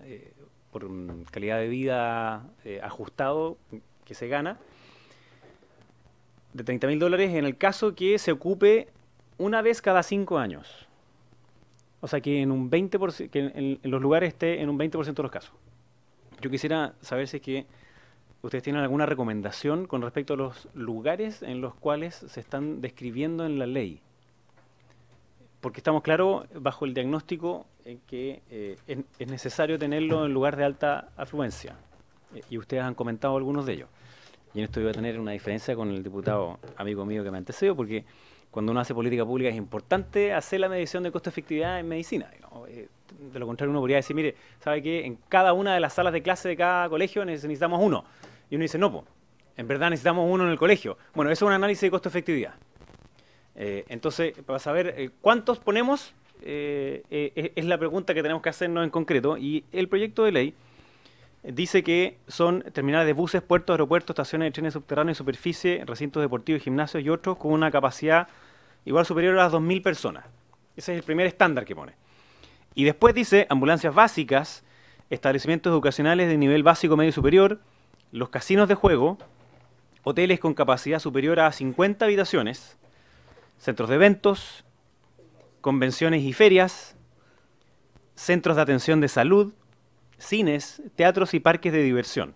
de vida ajustado que se gana, de $30.000 en el caso que se ocupe una vez cada 5 años. O sea, que en un 20%, que en los lugares esté en un 20% de los casos. Yo quisiera saber si es que ustedes tienen alguna recomendación con respecto a los lugares en los cuales se están describiendo en la ley. Porque estamos claros bajo el diagnóstico en que es necesario tenerlo en lugar de alta afluencia. Y ustedes han comentado algunos de ellos. Y en esto voy a tener una diferencia con el diputado amigo mío que me antecedió, porque cuando uno hace política pública es importante hacer la medición de costo-efectividad en medicina. De lo contrario, uno podría decir, mire, ¿sabe qué? En cada una de las salas de clase de cada colegio necesitamos uno. Y uno dice, no, pues, en verdad necesitamos uno en el colegio. Bueno, eso es un análisis de costo-efectividad. Entonces, para saber cuántos ponemos, es la pregunta que tenemos que hacernos en concreto. Y el proyecto de ley dice que son terminales de buses, puertos, aeropuertos, estaciones de trenes subterráneos y superficie, recintos deportivos, gimnasios y otros con una capacidad igual superior a las 2.000 personas. Ese es el primer estándar que pone. Y después dice ambulancias básicas, establecimientos educacionales de nivel básico, medio y superior, los casinos de juego, hoteles con capacidad superior a 50 habitaciones, centros de eventos, convenciones y ferias, centros de atención de salud, cines, teatros y parques de diversión.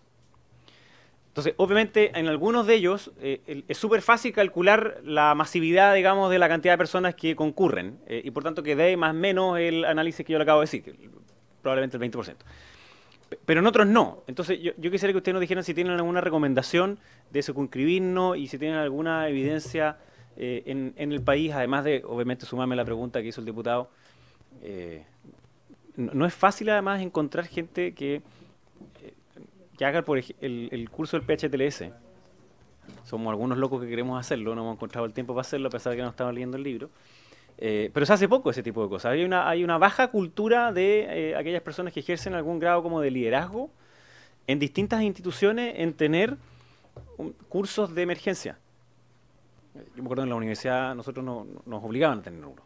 Entonces, obviamente, en algunos de ellos es súper fácil calcular la masividad, digamos, de la cantidad de personas que concurren, y por tanto que dé más o menos el análisis que yo le acabo de decir, probablemente el 20%. Pero en otros no. Entonces, yo quisiera que ustedes nos dijeran si tienen alguna recomendación de circunscribirnos y si tienen alguna evidencia en el país, además de, obviamente, sumarme la pregunta que hizo el diputado. No es fácil, además, encontrar gente que haga el curso del PHTLS. Somos algunos locos que queremos hacerlo, no hemos encontrado el tiempo para hacerlo, a pesar de que no estamos leyendo el libro. Pero se hace poco ese tipo de cosas. Hay una baja cultura de aquellas personas que ejercen algún grado como de liderazgo en distintas instituciones en tener cursos de emergencia. Yo me acuerdo en la universidad nosotros nos obligaban a tener uno.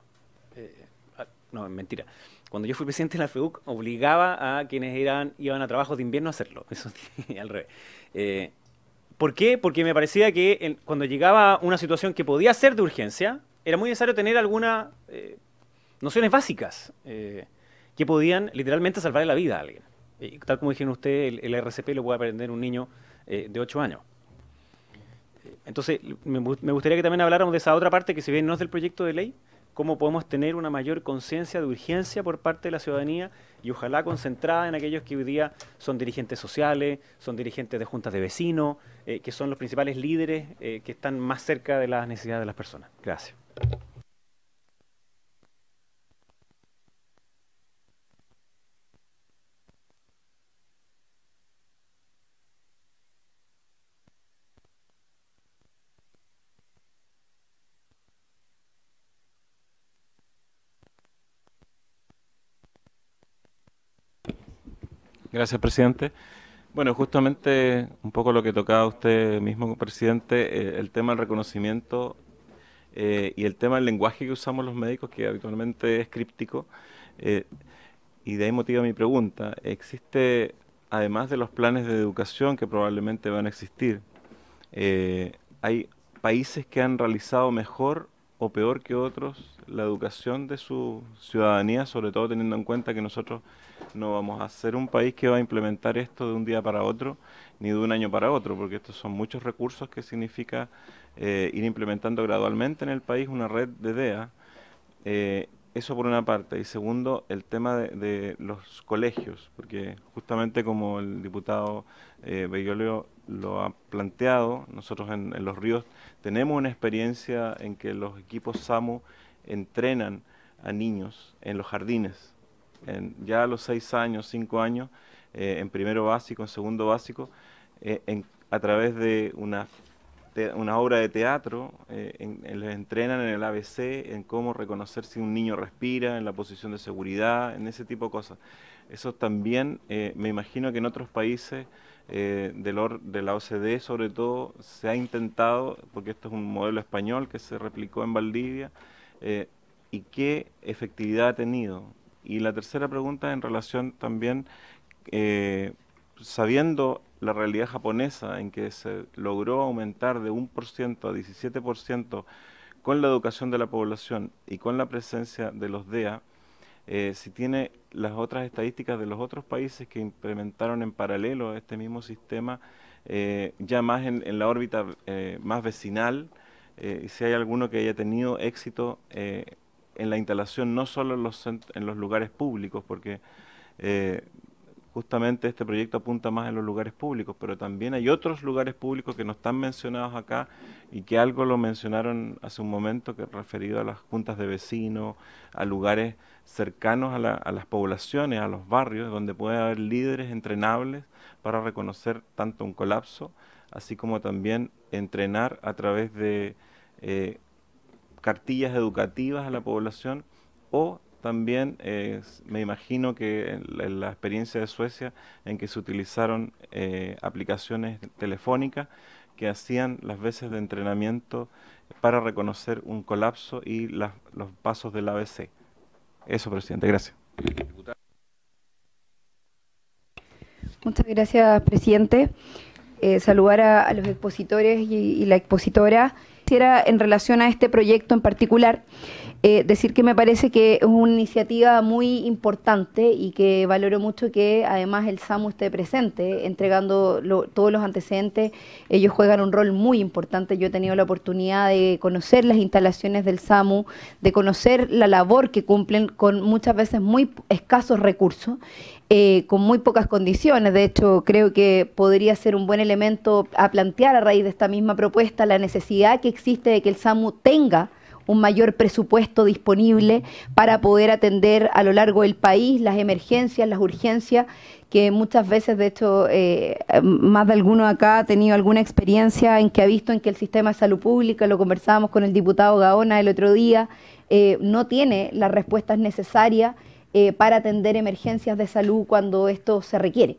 No, mentira. Cuando yo fui presidente de la FEUC, obligaba a quienes iban a trabajos de invierno a hacerlo. Eso al revés. ¿Por qué? Porque me parecía que cuando llegaba una situación que podía ser de urgencia, era muy necesario tener algunas nociones básicas que podían literalmente salvarle la vida a alguien. Tal como dijeron ustedes, el RCP lo puede aprender un niño de 8 años. Entonces, me gustaría que también habláramos de esa otra parte que si bien no es del proyecto de ley, cómo podemos tener una mayor conciencia de urgencia por parte de la ciudadanía y ojalá concentrada en aquellos que hoy día son dirigentes sociales, son dirigentes de juntas de vecinos, que son los principales líderes que están más cerca de las necesidades de las personas. Gracias. Gracias, presidente. Bueno, justamente un poco lo que tocaba usted mismo, presidente, el tema del reconocimiento y el tema del lenguaje que usamos los médicos, que habitualmente es críptico, y de ahí motiva mi pregunta. ¿Existe, además de los planes de educación que probablemente van a existir, hay países que han realizado mejor o peor que otros la educación de su ciudadanía, sobre todo teniendo en cuenta que nosotros no vamos a ser un país que va a implementar esto de un día para otro, ni de un año para otro, porque estos son muchos recursos que significa ir implementando gradualmente en el país una red de DEA. Eso por una parte. Y segundo, el tema de los colegios, porque justamente como el diputado Bellolio lo ha planteado, nosotros en Los Ríos tenemos una experiencia en que los equipos SAMU entrenan a niños en los jardines. ya a los 6 años, 5 años, en primero básico, en segundo básico, a través de una obra de teatro, les entrenan en el ABC, en cómo reconocer si un niño respira, en la posición de seguridad, en ese tipo de cosas. Eso también, me imagino que en otros países de la OCDE sobre todo, se ha intentado, porque esto es un modelo español que se replicó en Valdivia, y qué efectividad ha tenido. Y la tercera pregunta en relación también, sabiendo la realidad japonesa en que se logró aumentar de 1% a 17% con la educación de la población y con la presencia de los DEA, si tiene las otras estadísticas de los otros países que implementaron en paralelo este mismo sistema, ya más en la órbita más vecinal, y si hay alguno que haya tenido éxito en la instalación no solo en los lugares públicos, porque justamente este proyecto apunta más en los lugares públicos, pero también hay otros lugares públicos que no están mencionados acá y que algo lo mencionaron hace un momento, que referido a las juntas de vecinos, a lugares cercanos a las poblaciones, a los barrios, donde puede haber líderes entrenables para reconocer tanto un colapso, así como también entrenar a través de cartillas educativas a la población, o también me imagino que en la experiencia de Suecia, en que se utilizaron aplicaciones telefónicas que hacían las veces de entrenamiento para reconocer un colapso y los pasos del ABC. Eso, presidente. Gracias. Muchas gracias, presidente. Saludar a los expositores y la expositora. Quisiera, en relación a este proyecto en particular, decir que me parece que es una iniciativa muy importante y que valoro mucho que además el SAMU esté presente, entregando todos los antecedentes. Ellos juegan un rol muy importante. Yo he tenido la oportunidad de conocer las instalaciones del SAMU, de conocer la labor que cumplen con muchas veces muy escasos recursos, con muy pocas condiciones. De hecho, creo que podría ser un buen elemento a plantear a raíz de esta misma propuesta la necesidad que existe de que el SAMU tenga un mayor presupuesto disponible para poder atender a lo largo del país las emergencias, las urgencias, que muchas veces, de hecho, más de alguno acá ha tenido alguna experiencia en que ha visto en que el sistema de salud pública, lo conversábamos con el diputado Gaona el otro día, no tiene las respuestas necesarias para atender emergencias de salud cuando esto se requiere.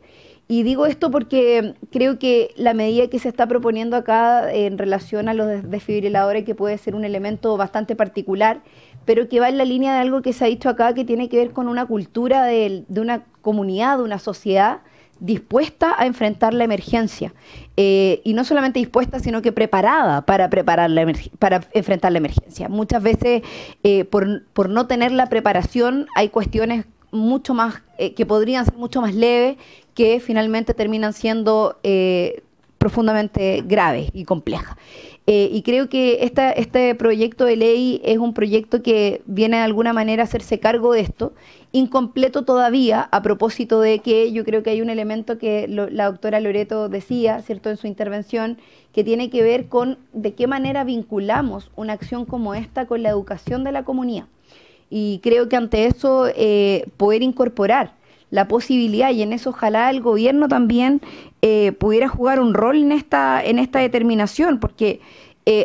Y digo esto porque creo que la medida que se está proponiendo acá en relación a los desfibriladores, que puede ser un elemento bastante particular, pero que va en la línea de algo que se ha dicho acá, que tiene que ver con una cultura de una comunidad, de una sociedad dispuesta a enfrentar la emergencia. Y no solamente dispuesta, sino que preparada para enfrentar la emergencia. Muchas veces, por no tener la preparación, hay cuestiones mucho más que podrían ser mucho más leves, que finalmente terminan siendo profundamente graves y complejas. Y creo que este proyecto de ley es un proyecto que viene de alguna manera a hacerse cargo de esto, incompleto todavía, a propósito de que yo creo que hay un elemento que la doctora Loreto decía, ¿cierto?, en su intervención, que tiene que ver con de qué manera vinculamos una acción como esta con la educación de la comunidad. Y creo que ante eso poder incorporar la posibilidad, y en eso ojalá el gobierno también pudiera jugar un rol en esta determinación, porque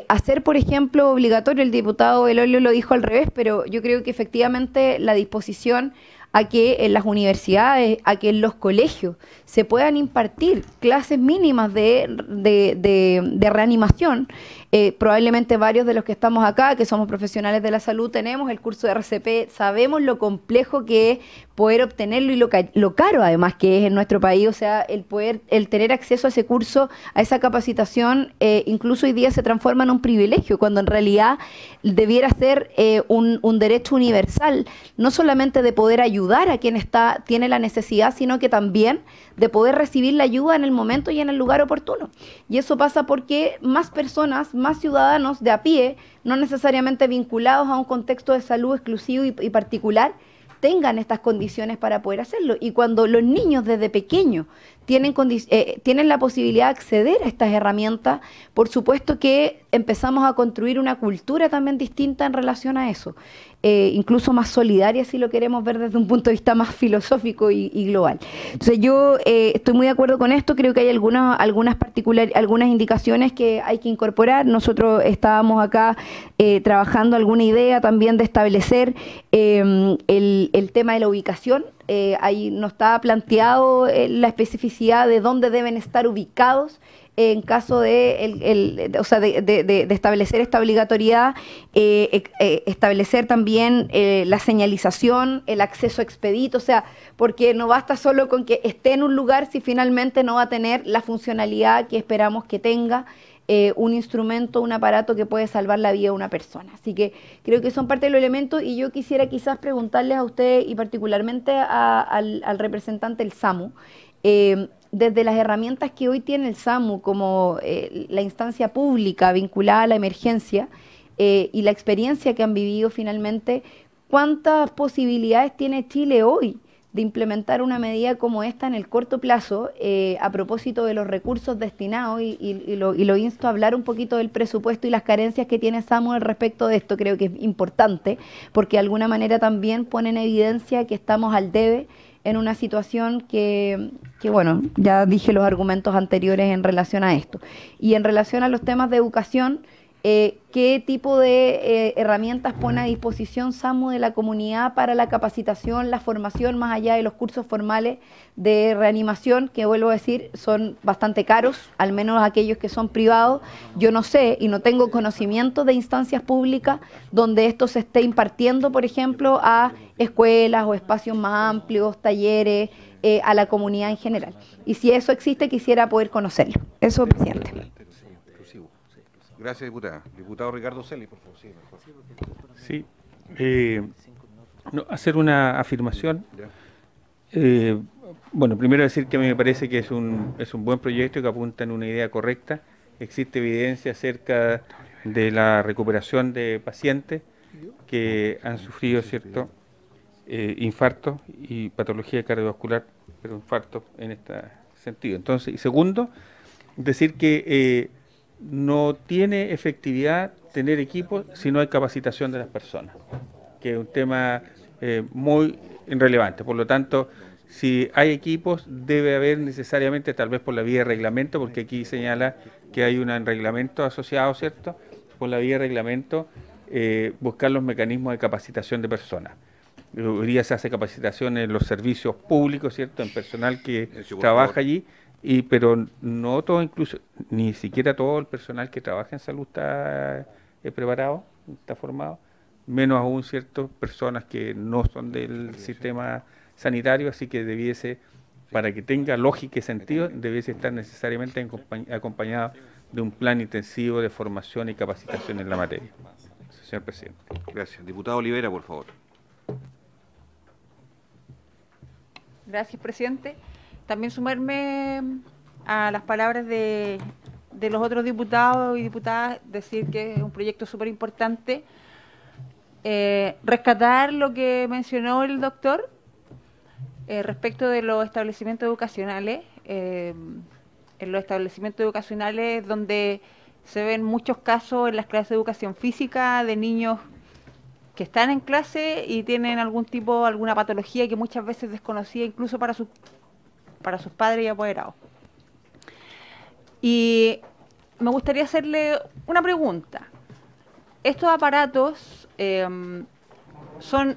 hacer, por ejemplo, obligatorio, el diputado Belolio lo dijo al revés, pero yo creo que efectivamente la disposición a que en las universidades, a que en los colegios se puedan impartir clases mínimas de reanimación. Probablemente varios de los que estamos acá, que somos profesionales de la salud, tenemos el curso de RCP, sabemos lo complejo que es poder obtenerlo y lo caro además que es en nuestro país. O sea, el tener acceso a ese curso, a esa capacitación, incluso hoy día se transforma en un privilegio, cuando en realidad debiera ser un derecho universal, no solamente de poder ayudar a quien tiene la necesidad, sino que también de poder recibir la ayuda en el momento y en el lugar oportuno. Y eso pasa porque más personas, más ciudadanos de a pie, no necesariamente vinculados a un contexto de salud exclusivo y particular, tengan estas condiciones para poder hacerlo. Y cuando los niños desde pequeños tienen la posibilidad de acceder a estas herramientas. Por supuesto que empezamos a construir una cultura también distinta en relación a eso, incluso más solidaria si lo queremos ver desde un punto de vista más filosófico y global. Entonces yo estoy muy de acuerdo con esto, creo que hay algunas indicaciones que hay que incorporar. Nosotros estábamos acá trabajando alguna idea también de establecer el tema de la ubicación. Ahí no estaba planteado la especificidad de dónde deben estar ubicados en caso de establecer esta obligatoriedad, establecer también la señalización, el acceso expedito, o sea, porque no basta solo con que esté en un lugar si finalmente no va a tener la funcionalidad que esperamos que tenga un instrumento, un aparato que puede salvar la vida de una persona. Así que creo que son parte de los elementos, y yo quisiera quizás preguntarles a usted y particularmente al representante del SAMU, desde las herramientas que hoy tiene el SAMU como la instancia pública vinculada a la emergencia y la experiencia que han vivido finalmente, ¿cuántas posibilidades tiene Chile hoy de implementar una medida como esta en el corto plazo, a propósito de los recursos destinados? Y lo insto a hablar un poquito del presupuesto y las carencias que tiene SAMU al respecto de esto. Creo que es importante, porque de alguna manera también pone en evidencia que estamos al debe en una situación que, bueno, ya dije los argumentos anteriores en relación a esto. Y en relación a los temas de educación, ¿qué tipo de herramientas pone a disposición SAMU de la comunidad para la capacitación, la formación, más allá de los cursos formales de reanimación, que vuelvo a decir, son bastante caros, al menos aquellos que son privados? Yo no sé y no tengo conocimiento de instancias públicas donde esto se esté impartiendo, por ejemplo, a escuelas o espacios más amplios, talleres, a la comunidad en general. Y si eso existe, quisiera poder conocerlo. Eso, presidente. Gracias, diputada. Diputado Ricardo Celi, por favor. Sí, hacer una afirmación. Bueno, primero decir que a mí me parece que es un buen proyecto que apunta en una idea correcta. Existe evidencia acerca de la recuperación de pacientes que han sufrido, ¿cierto?, infarto y patología cardiovascular, pero infarto en este sentido. Entonces, y segundo, decir que no tiene efectividad tener equipos si no hay capacitación de las personas, que es un tema muy relevante. Por lo tanto, si hay equipos, debe haber necesariamente, tal vez por la vía de reglamento, porque aquí señala que hay un reglamento asociado, ¿cierto? Por la vía de reglamento, buscar los mecanismos de capacitación de personas. Hoy día se hace capacitación en los servicios públicos, ¿cierto?, en personal que trabaja allí, pero no todo, incluso ni siquiera todo el personal que trabaja en salud está preparado, está formado, menos aún ciertas personas que no son del sistema sanitario, así que debiese, para que tenga lógica y sentido, debiese estar necesariamente acompañado de un plan intensivo de formación y capacitación en la materia. Señor presidente. Gracias. Diputado Olivera, por favor. Gracias, presidente. También sumarme a las palabras de los otros diputados y diputadas, decir que es un proyecto súper importante. Rescatar lo que mencionó el doctor respecto de los establecimientos educacionales. En los establecimientos educacionales donde se ven muchos casos en las clases de educación física de niños que están en clase y tienen alguna patología que muchas veces desconocida incluso para sus padres y apoderados. Y me gustaría hacerle una pregunta. ¿Estos aparatos son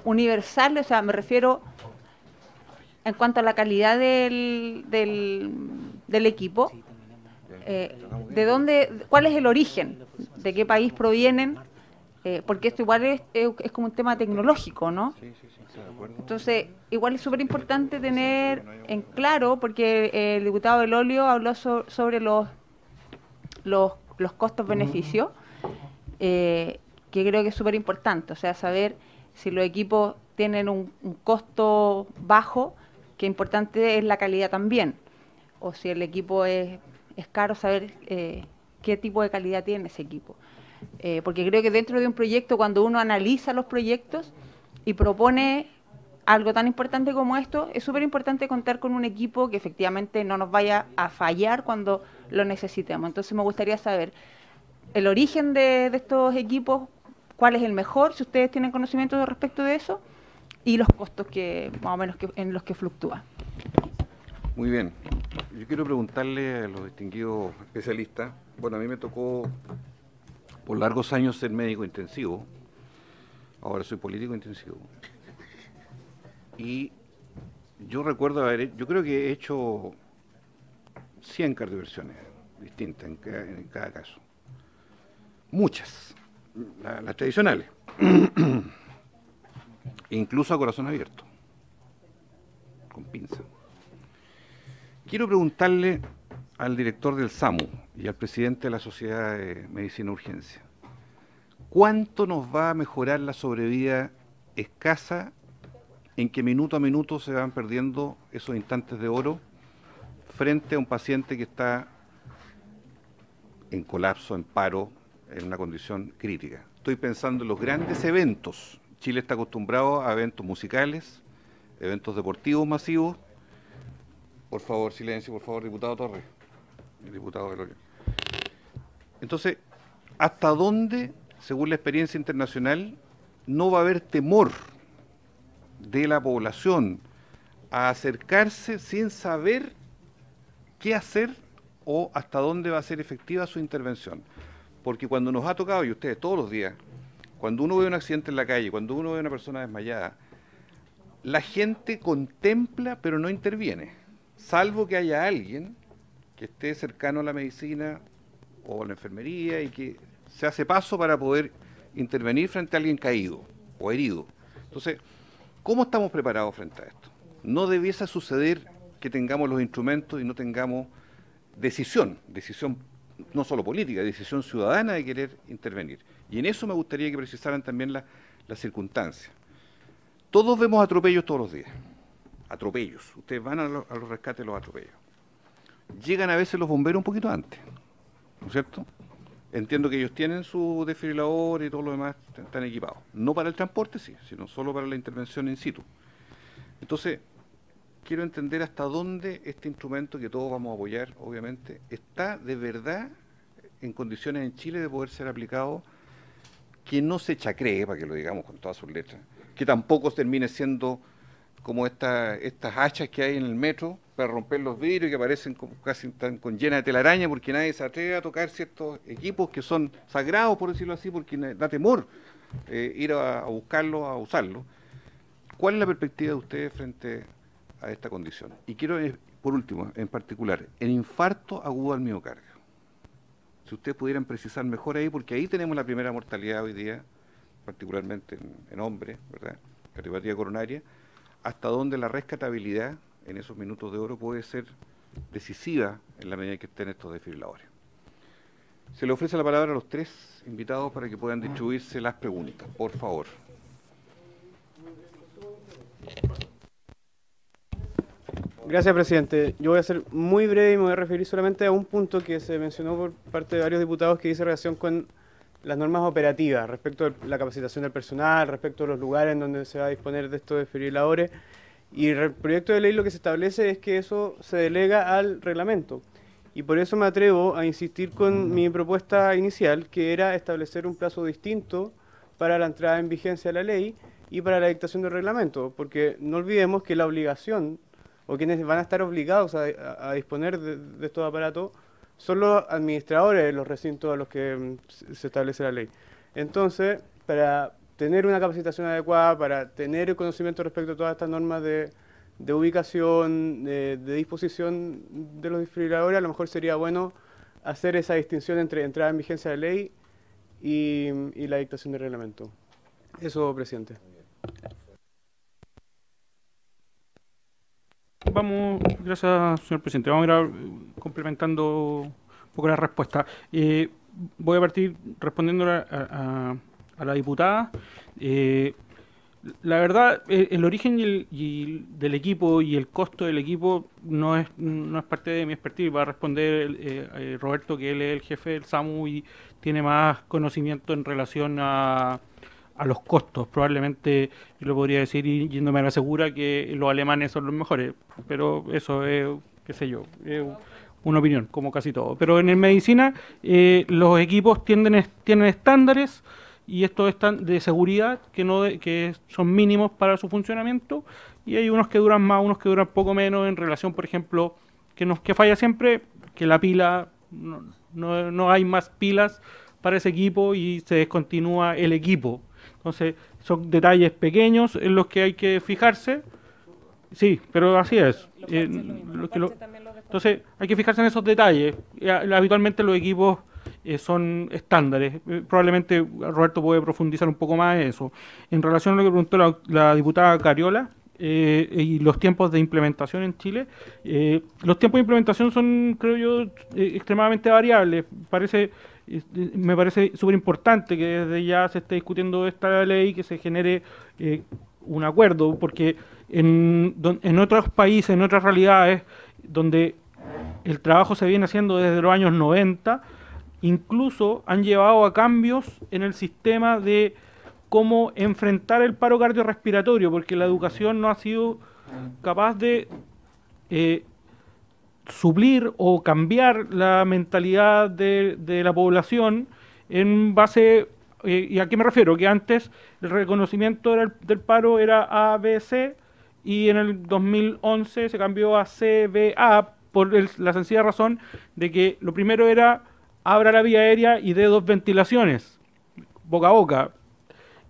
universales? O sea, me refiero en cuanto a la calidad del equipo. ¿De dónde, cuál es el origen? ¿De qué país provienen? Porque esto igual es como un tema tecnológico, ¿no? Entonces, igual es súper importante tener en claro, porque el diputado Belolio habló sobre los costos-beneficios, que creo que es súper importante, o sea, saber si los equipos tienen un costo bajo, que importante es la calidad también, o si el equipo es caro, saber qué tipo de calidad tiene ese equipo. Porque creo que dentro de un proyecto, cuando uno analiza los proyectos y propone algo tan importante como esto, es súper importante contar con un equipo que efectivamente no nos vaya a fallar cuando lo necesitemos. Entonces me gustaría saber el origen de estos equipos, cuál es el mejor, si ustedes tienen conocimiento respecto de eso, y los costos que más o menos en los que fluctúa. Muy bien. Yo quiero preguntarle a los distinguidos especialistas. Bueno, a mí me tocó por largos años ser médico intensivo. Ahora soy político intensivo. Y yo recuerdo yo creo que he hecho 100 cardioversiones distintas en cada caso. Muchas, las tradicionales. Incluso a corazón abierto, con pinza. Quiero preguntarle al director del SAMU y al presidente de la Sociedad de Medicina Urgencia, ¿cuánto nos va a mejorar la sobrevida escasa en que minuto a minuto se van perdiendo esos instantes de oro frente a un paciente que está en colapso, en paro, en una condición crítica? Estoy pensando en los grandes eventos. Chile está acostumbrado a eventos musicales, eventos deportivos masivos. Por favor, silencio, por favor, diputado Torres. Diputado Velorio. Entonces, ¿hasta dónde, según la experiencia internacional, no va a haber temor de la población a acercarse sin saber qué hacer o hasta dónde va a ser efectiva su intervención? Porque cuando nos ha tocado, y ustedes todos los días, cuando uno ve un accidente en la calle, cuando uno ve a una persona desmayada, la gente contempla pero no interviene, salvo que haya alguien que esté cercano a la medicina o a la enfermería y que se hace paso para poder intervenir frente a alguien caído o herido. Entonces, ¿cómo estamos preparados frente a esto? No debiese suceder que tengamos los instrumentos y no tengamos decisión no solo política, decisión ciudadana de querer intervenir. Y en eso me gustaría que precisaran también las circunstancias. Todos vemos atropellos todos los días. Atropellos. Ustedes van a los rescates de los atropellos. Llegan a veces los bomberos un poquito antes, ¿no es cierto? Entiendo que ellos tienen su desfibrilador y todo lo demás, están equipados. No para el transporte, sí, sino solo para la intervención in situ. Entonces, quiero entender hasta dónde este instrumento, que todos vamos a apoyar, obviamente, está de verdad en condiciones en Chile de poder ser aplicado, que no se chacree, para que lo digamos con todas sus letras, que tampoco termine siendo como estas hachas que hay en el metro para romper los vidrios y que aparecen casi con llena de telaraña porque nadie se atreve a tocar ciertos equipos que son sagrados, por decirlo así, porque da temor ir a buscarlos, a usarlos. ¿Cuál es la perspectiva de ustedes frente a esta condición? Y quiero, por último, en particular, el infarto agudo al miocardio. Si ustedes pudieran precisar mejor ahí, porque ahí tenemos la primera mortalidad hoy día, particularmente en hombres, ¿verdad? Cardiopatía coronaria, hasta donde la rescatabilidad en esos minutos de oro puede ser decisiva en la medida que estén estos desfibriladores. Se le ofrece la palabra a los tres invitados para que puedan distribuirse las preguntas, por favor. Gracias, presidente. Yo voy a ser muy breve y me voy a referir solamente a un punto que se mencionó por parte de varios diputados que dice relación con las normas operativas respecto a la capacitación del personal, respecto a los lugares en donde se va a disponer de estos desfibriladores. Y el proyecto de ley lo que se establece es que eso se delega al reglamento. Y por eso me atrevo a insistir con mi propuesta inicial, que era establecer un plazo distinto para la entrada en vigencia de la ley y para la dictación del reglamento, porque no olvidemos que la obligación, o quienes van a estar obligados a disponer de estos aparatos, son los administradores de los recintos a los que se establece la ley. Entonces, para tener una capacitación adecuada, para tener el conocimiento respecto a todas estas normas de ubicación, de disposición de los desfibriladores, a lo mejor sería bueno hacer esa distinción entre entrada en vigencia de la ley y la dictación del reglamento. Eso, presidente. Vamos, gracias, señor presidente. Vamos a ir complementando un poco la respuesta. Voy a partir respondiendo a la diputada. La verdad, el origen del equipo y el costo del equipo no es parte de mi expertise. Va a responder Roberto, que él es el jefe del SAMU y tiene más conocimiento en relación a a los costos. Probablemente yo lo podría decir yéndome a la segura que los alemanes son los mejores, pero eso es, qué sé yo, es una opinión, como casi todo. Pero en medicina los equipos tienen estándares, y estos están de seguridad que son mínimos para su funcionamiento, y hay unos que duran más, unos que duran poco menos, en relación, por ejemplo, que falla siempre, que la pila, no hay más pilas para ese equipo y se descontinúa el equipo. Entonces, son detalles pequeños en los que hay que fijarse. Sí, pero así es. Entonces, hay que fijarse en esos detalles. Habitualmente los equipos son estándares. Probablemente Roberto puede profundizar un poco más en eso. En relación a lo que preguntó la diputada Cariola, y los tiempos de implementación en Chile, los tiempos de implementación son, creo yo, extremadamente variables. Me parece súper importante que desde ya se esté discutiendo esta ley, que se genere un acuerdo, porque en otros países, en otras realidades, donde el trabajo se viene haciendo desde los años 90, incluso han llevado a cambios en el sistema de cómo enfrentar el paro cardiorrespiratorio, porque la educación no ha sido capaz de suplir o cambiar la mentalidad de la población en base, ¿y a qué me refiero? Que antes el reconocimiento del paro era ABC, y en el 2011 se cambió a CBA por la sencilla razón de que lo primero era abra la vía aérea y dé 2 ventilaciones boca a boca,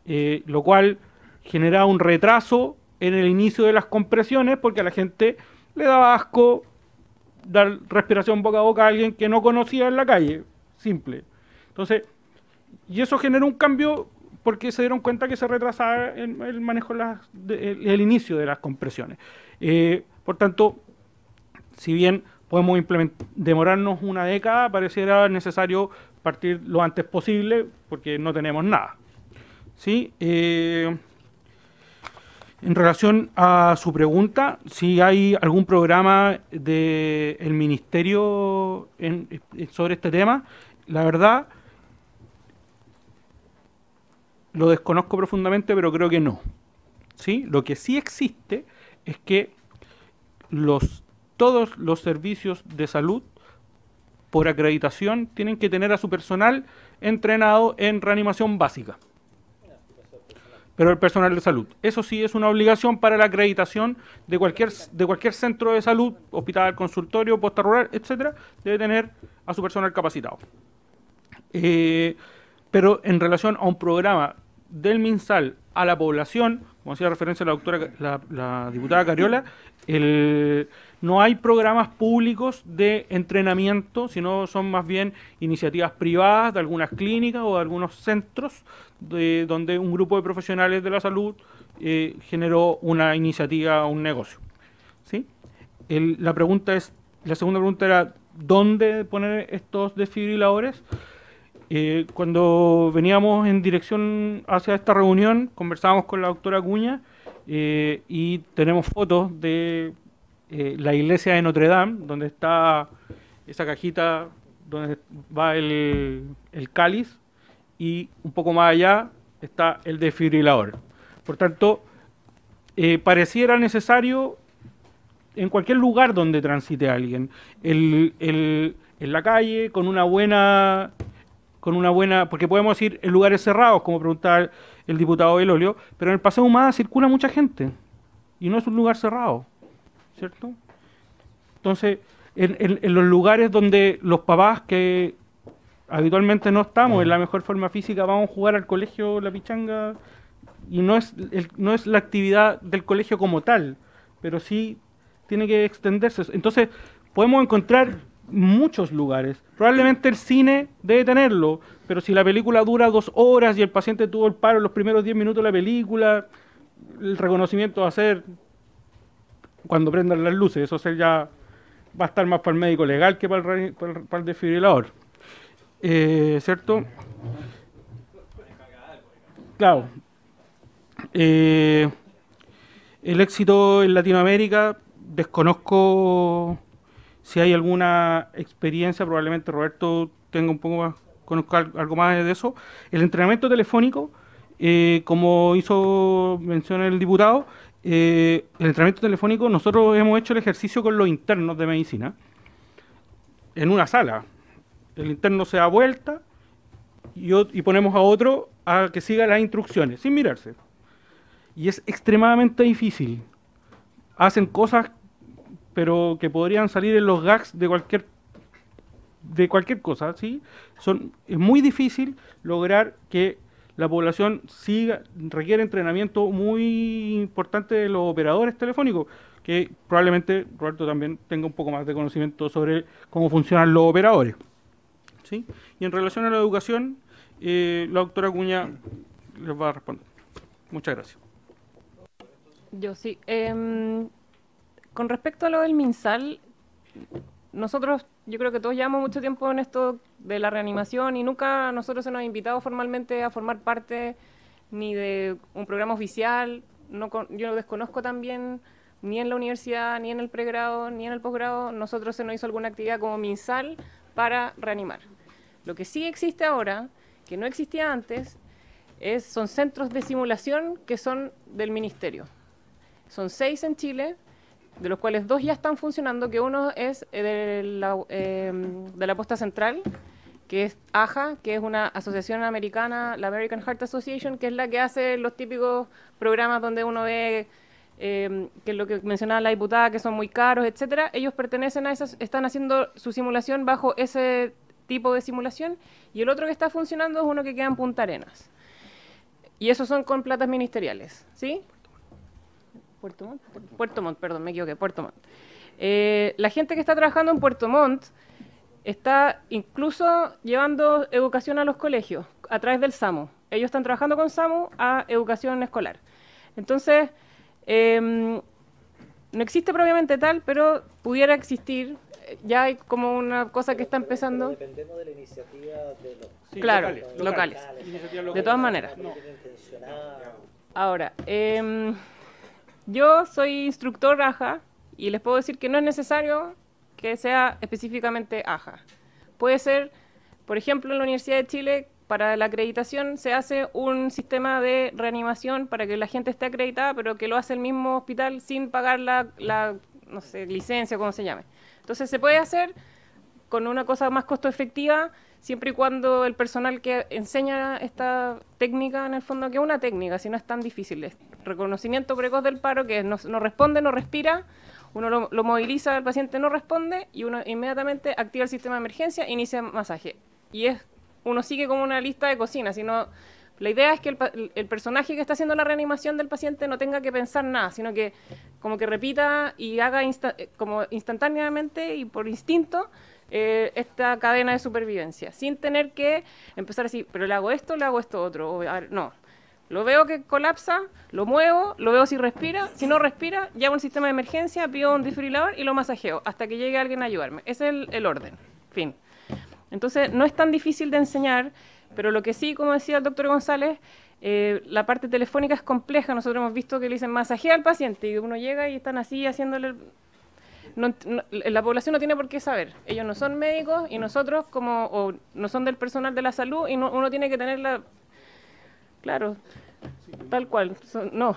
lo cual generaba un retraso en el inicio de las compresiones, porque a la gente le daba asco dar respiración boca a boca a alguien que no conocía en la calle, simple. Entonces, y eso generó un cambio porque se dieron cuenta que se retrasaba el manejo, el inicio de las compresiones. Por tanto, si bien podemos demorarnos una década, pareciera necesario partir lo antes posible, porque no tenemos nada. ¿Sí? En relación a su pregunta, si hay algún programa del Ministerio sobre este tema, la verdad lo desconozco profundamente, pero creo que no. ¿Sí? Lo que sí existe es que todos los servicios de salud, por acreditación, tienen que tener a su personal entrenado en reanimación básica. Pero el personal de salud. Eso sí es una obligación para la acreditación de cualquier centro de salud, hospital, consultorio, posta rural, etcétera, debe tener a su personal capacitado. Pero en relación a un programa del MinSal a la población, como hacía referencia la diputada Cariola, no hay programas públicos de entrenamiento, sino son más bien iniciativas privadas de algunas clínicas o de algunos centros donde un grupo de profesionales de la salud generó una iniciativa, un negocio. ¿Sí? La segunda pregunta era ¿dónde poner estos desfibriladores? Cuando veníamos en dirección hacia esta reunión, conversábamos con la doctora Acuña y tenemos fotos de la iglesia de Notre Dame, donde está esa cajita donde va el cáliz, y un poco más allá está el desfibrilador. Por tanto, pareciera necesario en cualquier lugar donde transite alguien, en la calle, con una buena, porque podemos ir en lugares cerrados, como preguntaba el diputado Belolio, pero en el Paseo Humada circula mucha gente, y no es un lugar cerrado, ¿cierto? Entonces, en los lugares donde los papás que habitualmente no estamos en la mejor forma física, vamos a jugar al colegio la pichanga, y no es la actividad del colegio como tal, pero sí tiene que extenderse. Entonces, podemos encontrar muchos lugares. Probablemente el cine debe tenerlo, pero si la película dura 2 horas y el paciente tuvo el paro en los primeros 10 minutos de la película, el reconocimiento va a ser cuando prendan las luces. Eso ya va a estar más para el médico legal que para el desfibrilador. ¿Cierto? Claro. El éxito en Latinoamérica, desconozco si hay alguna experiencia, probablemente Roberto tenga un poco más, conozca algo más de eso. El entrenamiento telefónico como hizo mención el diputado, el entrenamiento telefónico, nosotros hemos hecho el ejercicio con los internos de medicina en una sala. El interno se da vuelta y ponemos a otro a que siga las instrucciones, sin mirarse. Y es extremadamente difícil. Hacen cosas, pero que podrían salir en los gags de cualquier cosa, ¿sí? Es muy difícil lograr que la población requiere entrenamiento muy importante de los operadores telefónicos, que probablemente Roberto también tenga un poco más de conocimiento sobre cómo funcionan los operadores, ¿sí? Y en relación a la educación, la doctora Acuña les va a responder. Muchas gracias. Yo sí. Con respecto a lo del MinSal, nosotros, yo creo que todos llevamos mucho tiempo en esto de la reanimación y nunca a nosotros se nos ha invitado formalmente a formar parte ni de un programa oficial. Yo desconozco también, ni en la universidad, ni en el pregrado, ni en el posgrado, nosotros se nos hizo alguna actividad como MinSal para reanimar. Lo que sí existe ahora, que no existía antes, son centros de simulación que son del ministerio. Son 6 en Chile, de los cuales 2 ya están funcionando, que uno es de la Posta Central, que es AJA, que es una asociación americana, la American Heart Association, que es la que hace los típicos programas donde uno ve, que es lo que mencionaba la diputada, que son muy caros, etcétera. Ellos pertenecen a esas, están haciendo su simulación bajo ese tipo de simulación, y el otro que está funcionando es uno que queda en Punta Arenas. Y esos son con platas ministeriales, ¿sí? Puerto Montt, perdón, me equivoqué, Puerto Montt. La gente que está trabajando en Puerto Montt está incluso llevando educación a los colegios a través del SAMU. Ellos están trabajando con SAMU a educación escolar. Entonces, no existe propiamente tal, pero pudiera existir. Ya hay como una cosa que está empezando. Dependemos de la iniciativa de los... Sí, claro, locales. De todas maneras. Ahora, yo soy instructor AJA y les puedo decir que no es necesario que sea específicamente AJA. Puede ser, por ejemplo, en la Universidad de Chile, para la acreditación se hace un sistema de reanimación para que la gente esté acreditada, pero que lo hace el mismo hospital sin pagar la no sé, licencia o como se llame. Entonces se puede hacer con una cosa más costo efectiva, siempre y cuando el personal que enseña esta técnica, en el fondo, que es una técnica, si no es tan difícil, es reconocimiento precoz del paro, que no responde, no respira, uno lo moviliza, el paciente no responde, y uno inmediatamente activa el sistema de emergencia e inicia masaje. Y uno sigue como una lista de cocina, sino la idea es que el personaje que está haciendo la reanimación del paciente no tenga que pensar nada, sino que como que repita y haga como instantáneamente y por instinto esta cadena de supervivencia, sin tener que empezar así, pero le hago esto otro, no. Lo veo que colapsa, lo muevo, lo veo si respira, si no respira, llamo al sistema de emergencia, pido un desfibrilador y lo masajeo hasta que llegue alguien a ayudarme. Ese es el orden, fin. Entonces, no es tan difícil de enseñar, pero lo que sí, como decía el doctor González, la parte telefónica es compleja. Nosotros hemos visto que le dicen masajea al paciente y uno llega y están así haciéndole... la población no tiene por qué saber. Ellos no son médicos y nosotros no son del personal de la salud y uno tiene que tener la... Claro, tal cual. No.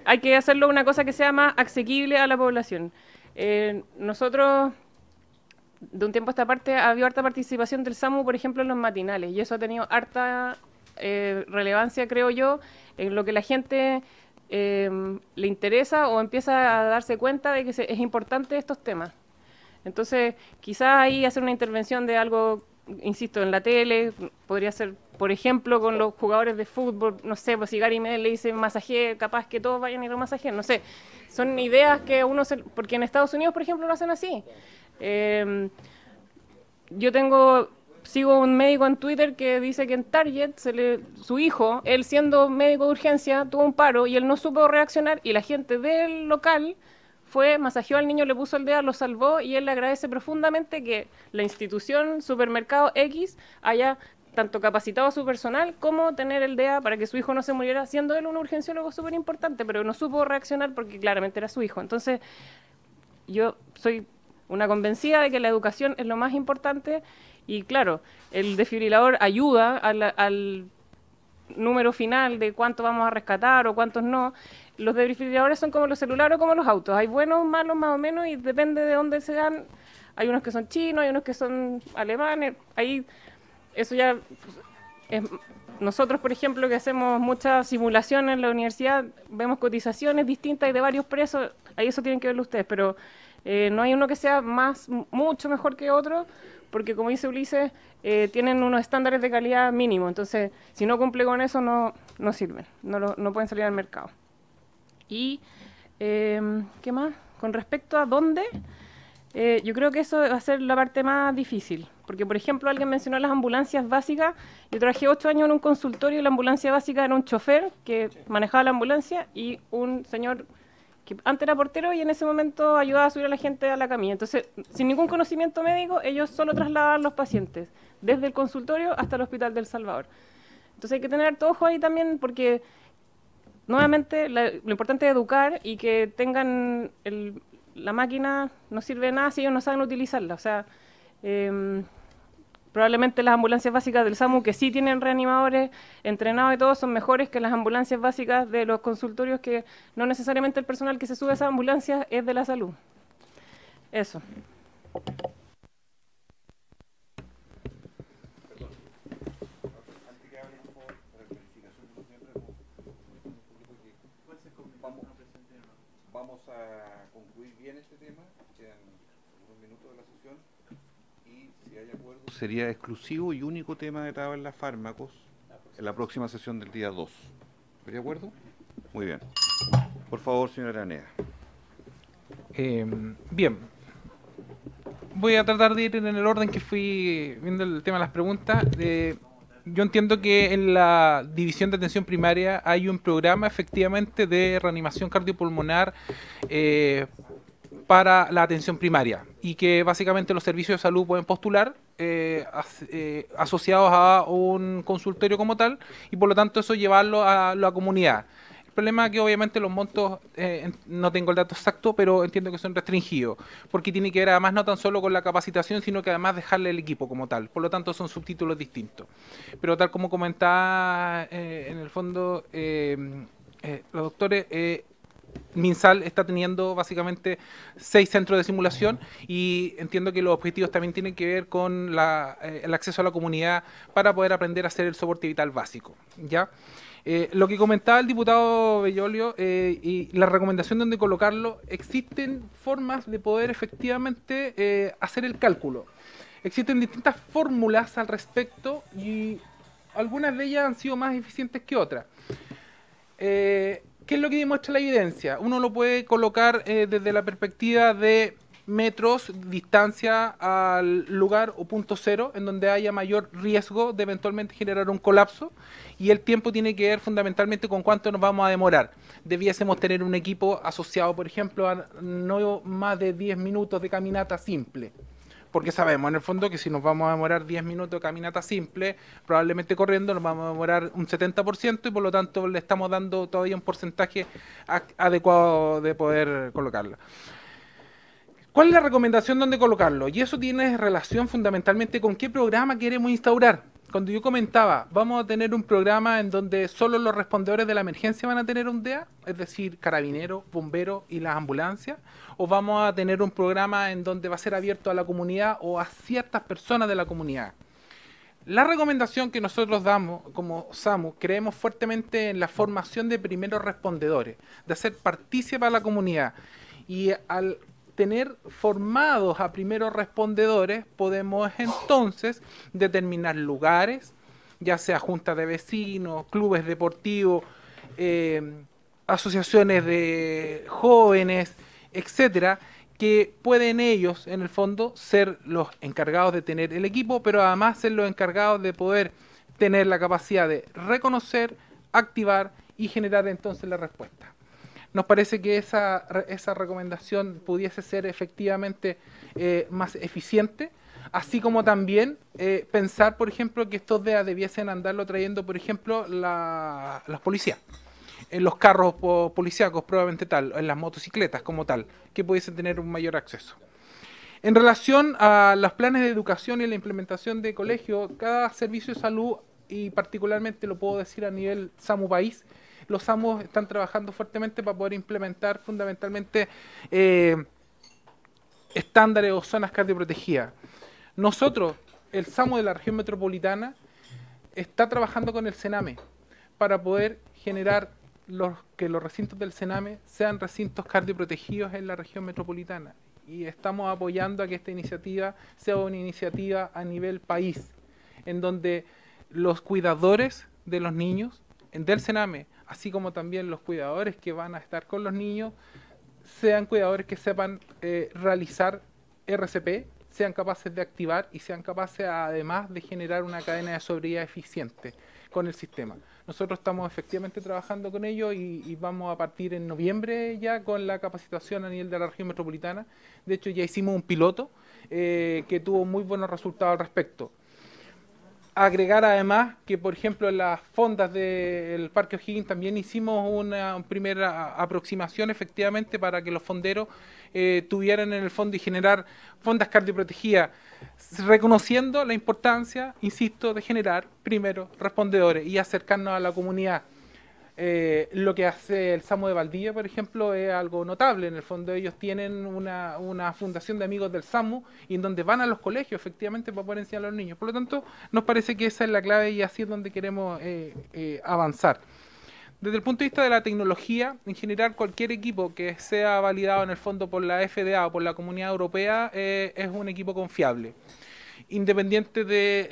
Hay que hacerlo una cosa que sea más asequible a la población. Nosotros... De un tiempo a esta parte ha habido harta participación del SAMU, por ejemplo, en los matinales, y eso ha tenido harta relevancia, creo yo, en lo que la gente le interesa o empieza a darse cuenta de que es importante estos temas. Entonces, quizás ahí hacer una intervención de algo, insisto, en la tele, podría ser, por ejemplo, con los jugadores de fútbol, no sé, pues si Gary Medel le dice masajee, capaz que todos vayan a ir a masajear, no sé. Son ideas que porque en Estados Unidos, por ejemplo, lo hacen así. Yo sigo un médico en Twitter que dice que en Target su hijo, él siendo médico de urgencia, tuvo un paro y él no supo reaccionar y la gente del local masajeó al niño, le puso el dedo, lo salvó y él le agradece profundamente que la institución Supermercado X haya tanto capacitado a su personal como tener el DEA para que su hijo no se muriera, siendo él un urgenciólogo súper importante, pero no supo reaccionar porque claramente era su hijo. Entonces, yo soy una convencida de que la educación es lo más importante y claro, el desfibrilador ayuda al número final de cuánto vamos a rescatar o cuántos no. Los desfibriladores son como los celulares o como los autos, hay buenos, malos, más o menos, y depende de dónde sean. Hay unos que son chinos, hay unos que son alemanes, ahí eso ya es. Nosotros, por ejemplo, que hacemos muchas simulaciones en la universidad, vemos cotizaciones distintas y de varios precios, ahí eso tienen que verlo ustedes, pero no hay uno que sea mucho mejor que otro, porque como dice Ulises, tienen unos estándares de calidad mínimos, entonces si no cumple con eso no sirven, no pueden salir al mercado. Y, ¿qué más? Con respecto a dónde, yo creo que eso va a ser la parte más difícil, porque por ejemplo alguien mencionó las ambulancias básicas. Yo trabajé 8 años en un consultorio y la ambulancia básica era un chofer que manejaba la ambulancia y un señor que antes era portero y en ese momento ayudaba a subir a la gente a la camilla. Entonces, sin ningún conocimiento médico, ellos solo trasladaban los pacientes desde el consultorio hasta el Hospital del Salvador. Entonces hay que tener todo ojo ahí también porque, nuevamente, lo importante es educar y que tengan la máquina no sirve de nada si ellos no saben utilizarla. O sea, probablemente las ambulancias básicas del SAMU que sí tienen reanimadores entrenados y todo son mejores que las ambulancias básicas de los consultorios que no necesariamente el personal que se sube a esas ambulancias es de la salud. Eso. Vamos a concluir bien este tema, quedan unos minutos de la sesión y si hay acuerdo sería exclusivo y único tema de tabla fármacos en la próxima sesión del día 2. ¿De acuerdo? Muy bien. Por favor, señora Araneda. Bien. Voy a tratar de ir en el orden que fui viendo el tema de las preguntas. Yo entiendo que en la división de atención primaria hay un programa efectivamente de reanimación cardiopulmonar para la atención primaria y que básicamente los servicios de salud pueden postular asociados a un consultorio como tal y por lo tanto eso llevarlo a la comunidad. El problema es que obviamente los montos, no tengo el dato exacto, pero entiendo que son restringidos, porque tiene que ver además no tan solo con la capacitación, sino que además dejarle el equipo como tal. Por lo tanto son subtítulos distintos. Pero tal como comentaba en el fondo los doctores, MinSal está teniendo básicamente 6 centros de simulación y entiendo que los objetivos también tienen que ver con el acceso a la comunidad para poder aprender a hacer el soporte vital básico, ¿ya? Lo que comentaba el diputado Bellolio y la recomendación de dónde colocarlo, existen formas de poder efectivamente hacer el cálculo. Existen distintas fórmulas al respecto y algunas de ellas han sido más eficientes que otras. ¿Qué es lo que demuestra la evidencia? Uno lo puede colocar desde la perspectiva de metros, distancia al lugar o punto cero, en donde haya mayor riesgo de eventualmente generar un colapso, y el tiempo tiene que ver fundamentalmente con cuánto nos vamos a demorar. Debiésemos tener un equipo asociado, por ejemplo, a no más de 10 minutos de caminata simple, porque sabemos en el fondo que si nos vamos a demorar 10 minutos de caminata simple, probablemente corriendo nos vamos a demorar un 70% y por lo tanto le estamos dando todavía un porcentaje adecuado de poder colocarlo. ¿Cuál es la recomendación dónde colocarlo? Y eso tiene relación fundamentalmente con qué programa queremos instaurar. Cuando yo comentaba, vamos a tener un programa en donde solo los respondedores de la emergencia van a tener un DEA, es decir, carabineros, bomberos y las ambulancias, o vamos a tener un programa en donde va a ser abierto a la comunidad o a ciertas personas de la comunidad. La recomendación que nosotros damos como SAMU, creemos fuertemente en la formación de primeros respondedores, de hacer partícipe a la comunidad, y al tener formados a primeros respondedores, podemos entonces determinar lugares, ya sea juntas de vecinos, clubes deportivos, asociaciones de jóvenes, etcétera, que pueden ellos, en el fondo, ser los encargados de tener el equipo, pero además ser los encargados de poder tener la capacidad de reconocer, activar y generar entonces la respuesta. Nos parece que esa recomendación pudiese ser efectivamente más eficiente, así como también pensar, por ejemplo, que estos DEA debiesen andarlo trayendo, por ejemplo, las policías, en los carros policíacos, probablemente tal, en las motocicletas como tal, que pudiesen tener un mayor acceso. En relación a los planes de educación y la implementación de colegio, cada servicio de salud, y particularmente lo puedo decir a nivel SAMU País, los SAMU están trabajando fuertemente para poder implementar fundamentalmente estándares o zonas cardioprotegidas. Nosotros, el SAMU de la región metropolitana, está trabajando con el Sename para poder generar que los recintos del Sename sean recintos cardioprotegidos en la región metropolitana. Y estamos apoyando a que esta iniciativa sea una iniciativa a nivel país, en donde los cuidadores de los niños del Sename, así como también los cuidadores que van a estar con los niños, sean cuidadores que sepan realizar RCP, sean capaces de activar y sean capaces además de generar una cadena de sobriedad eficiente con el sistema. Nosotros estamos efectivamente trabajando con ello y vamos a partir en noviembre ya con la capacitación a nivel de la región metropolitana. De hecho ya hicimos un piloto que tuvo muy buenos resultados al respecto. Agregar además que, por ejemplo, en las fondas del Parque O'Higgins también hicimos una primera aproximación efectivamente para que los fonderos tuvieran en el fondo y generar fondas cardioprotegidas, reconociendo la importancia, insisto, de generar primero respondedores y acercarnos a la comunidad. Lo que hace el SAMU de Valdivia, por ejemplo, es algo notable. En el fondo ellos tienen una fundación de amigos del SAMU y en donde van a los colegios efectivamente para poder enseñar a los niños. Por lo tanto, nos parece que esa es la clave y así es donde queremos avanzar. Desde el punto de vista de la tecnología, en general cualquier equipo que sea validado en el fondo por la FDA o por la Comunidad Europea es un equipo confiable, independiente de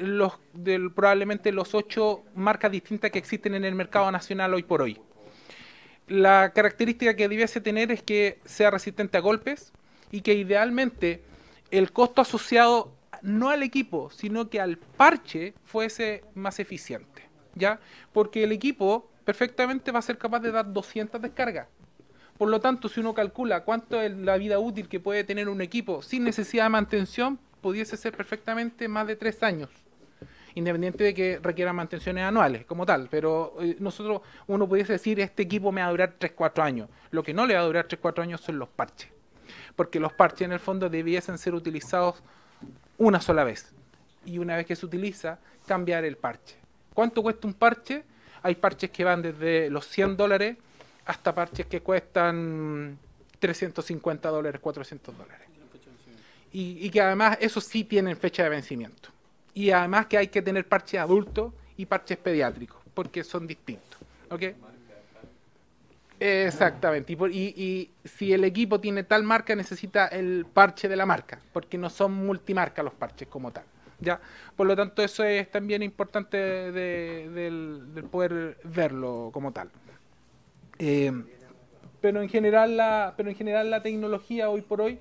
probablemente los 8 marcas distintas que existen en el mercado nacional hoy por hoy. La característica que debiese tener es que sea resistente a golpes y que idealmente el costo asociado no al equipo, sino que al parche fuese más eficiente, ¿ya? Porque el equipo perfectamente va a ser capaz de dar 200 descargas. Por lo tanto, si uno calcula cuánto es la vida útil que puede tener un equipo sin necesidad de mantención, pudiese ser perfectamente más de 3 años, independiente de que requiera mantenciones anuales como tal, pero uno pudiese decir, este equipo me va a durar 3-4 años. Lo que no le va a durar 3-4 años son los parches, porque los parches en el fondo debiesen ser utilizados una sola vez, y una vez que se utiliza, cambiar el parche. ¿Cuánto cuesta un parche? Hay parches que van desde los $100 hasta parches que cuestan $350, $400. Y que además eso sí tienen fecha de vencimiento. Y además que hay que tener parches adultos y parches pediátricos, porque son distintos. ¿Ok? Exactamente. Y si el equipo tiene tal marca, necesita el parche de la marca, porque no son multimarca los parches como tal. ¿Ya? Por lo tanto, eso es también importante del poder verlo como tal. Pero en general la tecnología hoy por hoy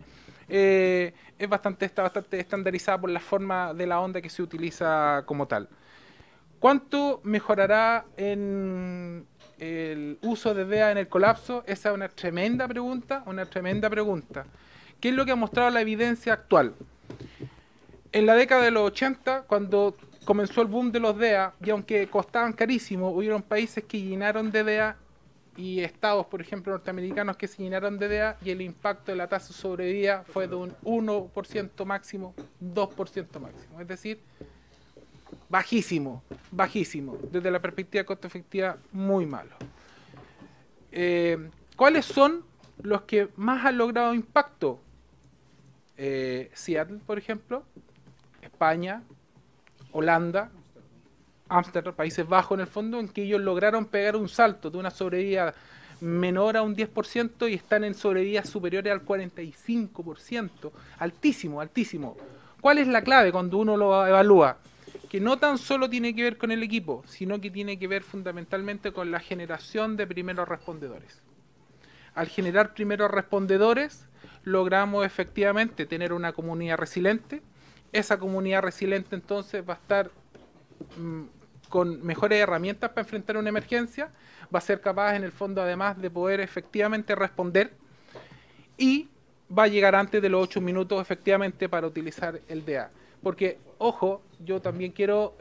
está bastante estandarizada por la forma de la onda que se utiliza como tal. ¿Cuánto mejorará en el uso de DEA en el colapso? Esa es una tremenda pregunta, ¿Qué es lo que ha mostrado la evidencia actual? En la década de los 80, cuando comenzó el boom de los DEA, y aunque costaban carísimo, hubieron países que llenaron de DEA y estados, por ejemplo, norteamericanos que se llenaron de DEA y el impacto de la tasa de sobrevida fue de un 1% máximo, 2% máximo. Es decir, bajísimo, desde la perspectiva costo efectiva, muy malo. ¿Cuáles son los que más han logrado impacto? Seattle, por ejemplo, España, Holanda, Ámsterdam, Países Bajos en el fondo, en que ellos lograron pegar un salto de una sobrevida menor a un 10% y están en sobrevidas superiores al 45%. Altísimo, altísimo. ¿Cuál es la clave cuando uno lo evalúa? Que no tan solo tiene que ver con el equipo, sino que tiene que ver fundamentalmente con la generación de primeros respondedores. Al generar primeros respondedores, logramos efectivamente tener una comunidad resiliente. Esa comunidad resiliente entonces va a estar con mejores herramientas para enfrentar una emergencia, va a ser capaz en el fondo además de poder efectivamente responder y va a llegar antes de los 8 minutos efectivamente para utilizar el DEA. Porque, ojo, yo también quiero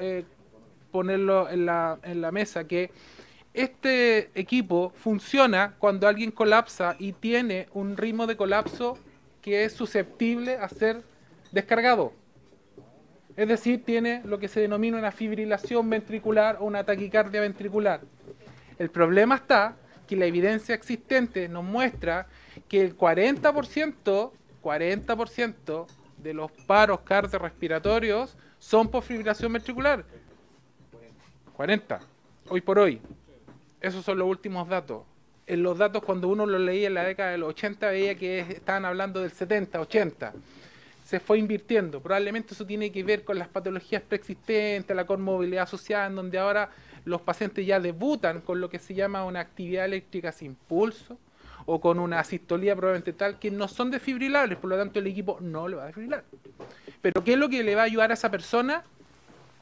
ponerlo en la mesa, que este equipo funciona cuando alguien colapsa y tiene un ritmo de colapso que es susceptible a ser descargado. Es decir, tiene lo que se denomina una fibrilación ventricular o una taquicardia ventricular. El problema está que la evidencia existente nos muestra que el 40% de los paros cardiorrespiratorios son por fibrilación ventricular. 40, hoy por hoy. Esos son los últimos datos. En los datos, cuando uno los leía en la década de los 80, veía que estaban hablando del 70, 80. Se fue invirtiendo. Probablemente eso tiene que ver con las patologías preexistentes, la comorbilidad asociada, en donde ahora los pacientes ya debutan con lo que se llama una actividad eléctrica sin pulso o con una asistolía probablemente tal que no son desfibrilables, por lo tanto el equipo no le va a desfibrilar. Pero ¿qué es lo que le va a ayudar a esa persona?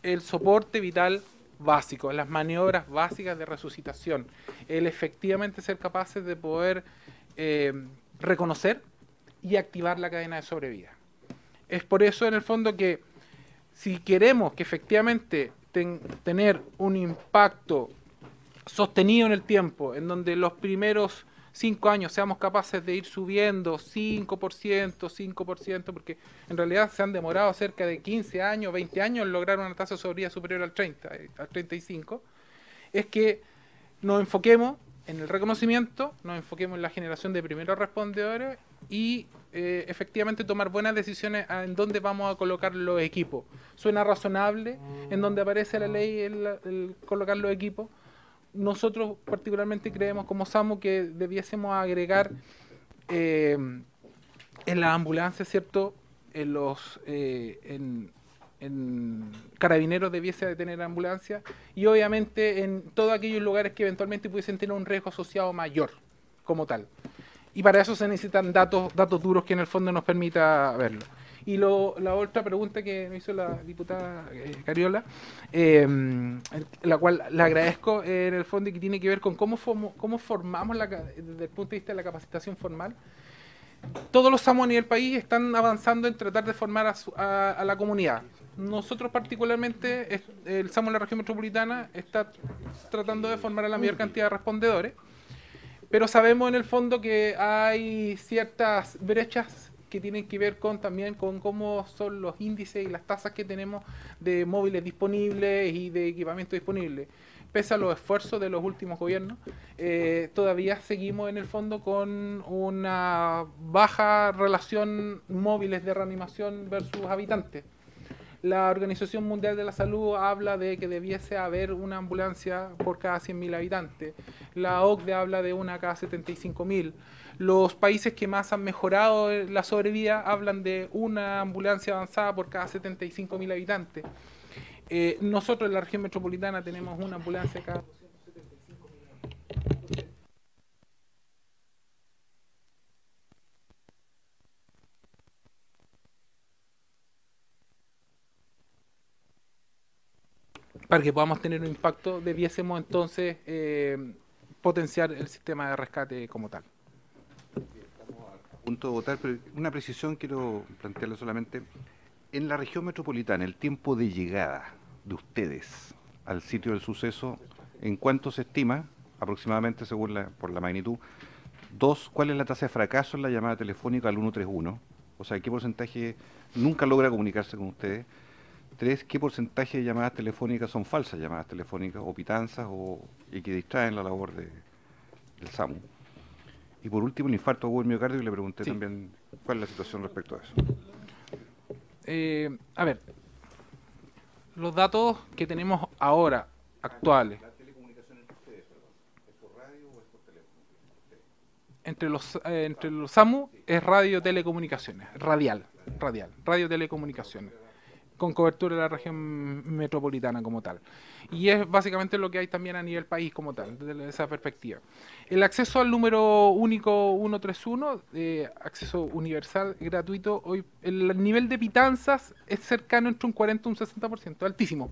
El soporte vital básico, las maniobras básicas de resucitación, el efectivamente ser capaces de poder reconocer y activar la cadena de sobrevida. Es por eso en el fondo que si queremos que efectivamente tener un impacto sostenido en el tiempo, en donde los primeros 5 años seamos capaces de ir subiendo 5%, 5%, porque en realidad se han demorado cerca de 15 años, 20 años en lograr una tasa de sobrevida superior al 30, al 35, es que nos enfoquemos en el reconocimiento, nos enfoquemos en la generación de primeros respondedores y efectivamente tomar buenas decisiones en dónde vamos a colocar los equipos. Suena razonable en donde aparece la ley el colocar los equipos. Nosotros particularmente creemos como SAMU que debiésemos agregar en las ambulancias, ¿cierto? En Carabineros debiese de tener ambulancias y obviamente en todos aquellos lugares que eventualmente pudiesen tener un riesgo asociado mayor como tal. Y para eso se necesitan datos duros que en el fondo nos permita verlo. Y la otra pregunta que me hizo la diputada Cariola, la cual le agradezco en el fondo y que tiene que ver con cómo formamos desde el punto de vista de la capacitación formal. Todos los SAMU a nivel país están avanzando en tratar de formar a la comunidad. Nosotros particularmente, el SAMU de la región metropolitana está tratando de formar a la mayor cantidad de respondedores, pero sabemos en el fondo que hay ciertas brechas que tienen que ver también con cómo son los índices y las tasas que tenemos de móviles disponibles y de equipamiento disponible. Pese a los esfuerzos de los últimos gobiernos, todavía seguimos en el fondo con una baja relación móviles de reanimación versus habitantes. La Organización Mundial de la Salud habla de que debiese haber una ambulancia por cada 100.000 habitantes. La OCDE habla de una cada 75.000. Los países que más han mejorado la sobrevida hablan de una ambulancia avanzada por cada 75.000 habitantes. Nosotros en la región metropolitana tenemos una ambulancia cada 275.000. Para que podamos tener un impacto, debiésemos entonces potenciar el sistema de rescate como tal. Estamos a punto de votar, pero una precisión quiero plantearle solamente. En la región metropolitana, el tiempo de llegada de ustedes al sitio del suceso, ¿en cuánto se estima aproximadamente por la magnitud? 2, ¿cuál es la tasa de fracaso en la llamada telefónica al 131? O sea, ¿qué porcentaje nunca logra comunicarse con ustedes? 3, ¿qué porcentaje de llamadas telefónicas son falsas llamadas telefónicas o pitanzas y que distraen la labor del SAMU? Y por último, el infarto agudo del miocardio, y le pregunté también cuál es la situación respecto a eso. A ver, los datos que tenemos ahora, actuales. ¿La telecomunicación entre ustedes, perdón? ¿Es por radio o es por teléfono? Entre los SAMU es radio telecomunicaciones, radio telecomunicaciones, con cobertura de la región metropolitana como tal. Y es básicamente lo que hay también a nivel país como tal, desde esa perspectiva. El acceso al número único 131, acceso universal, gratuito, hoy el nivel de pitanzas es cercano entre un 40 y un 60%, altísimo.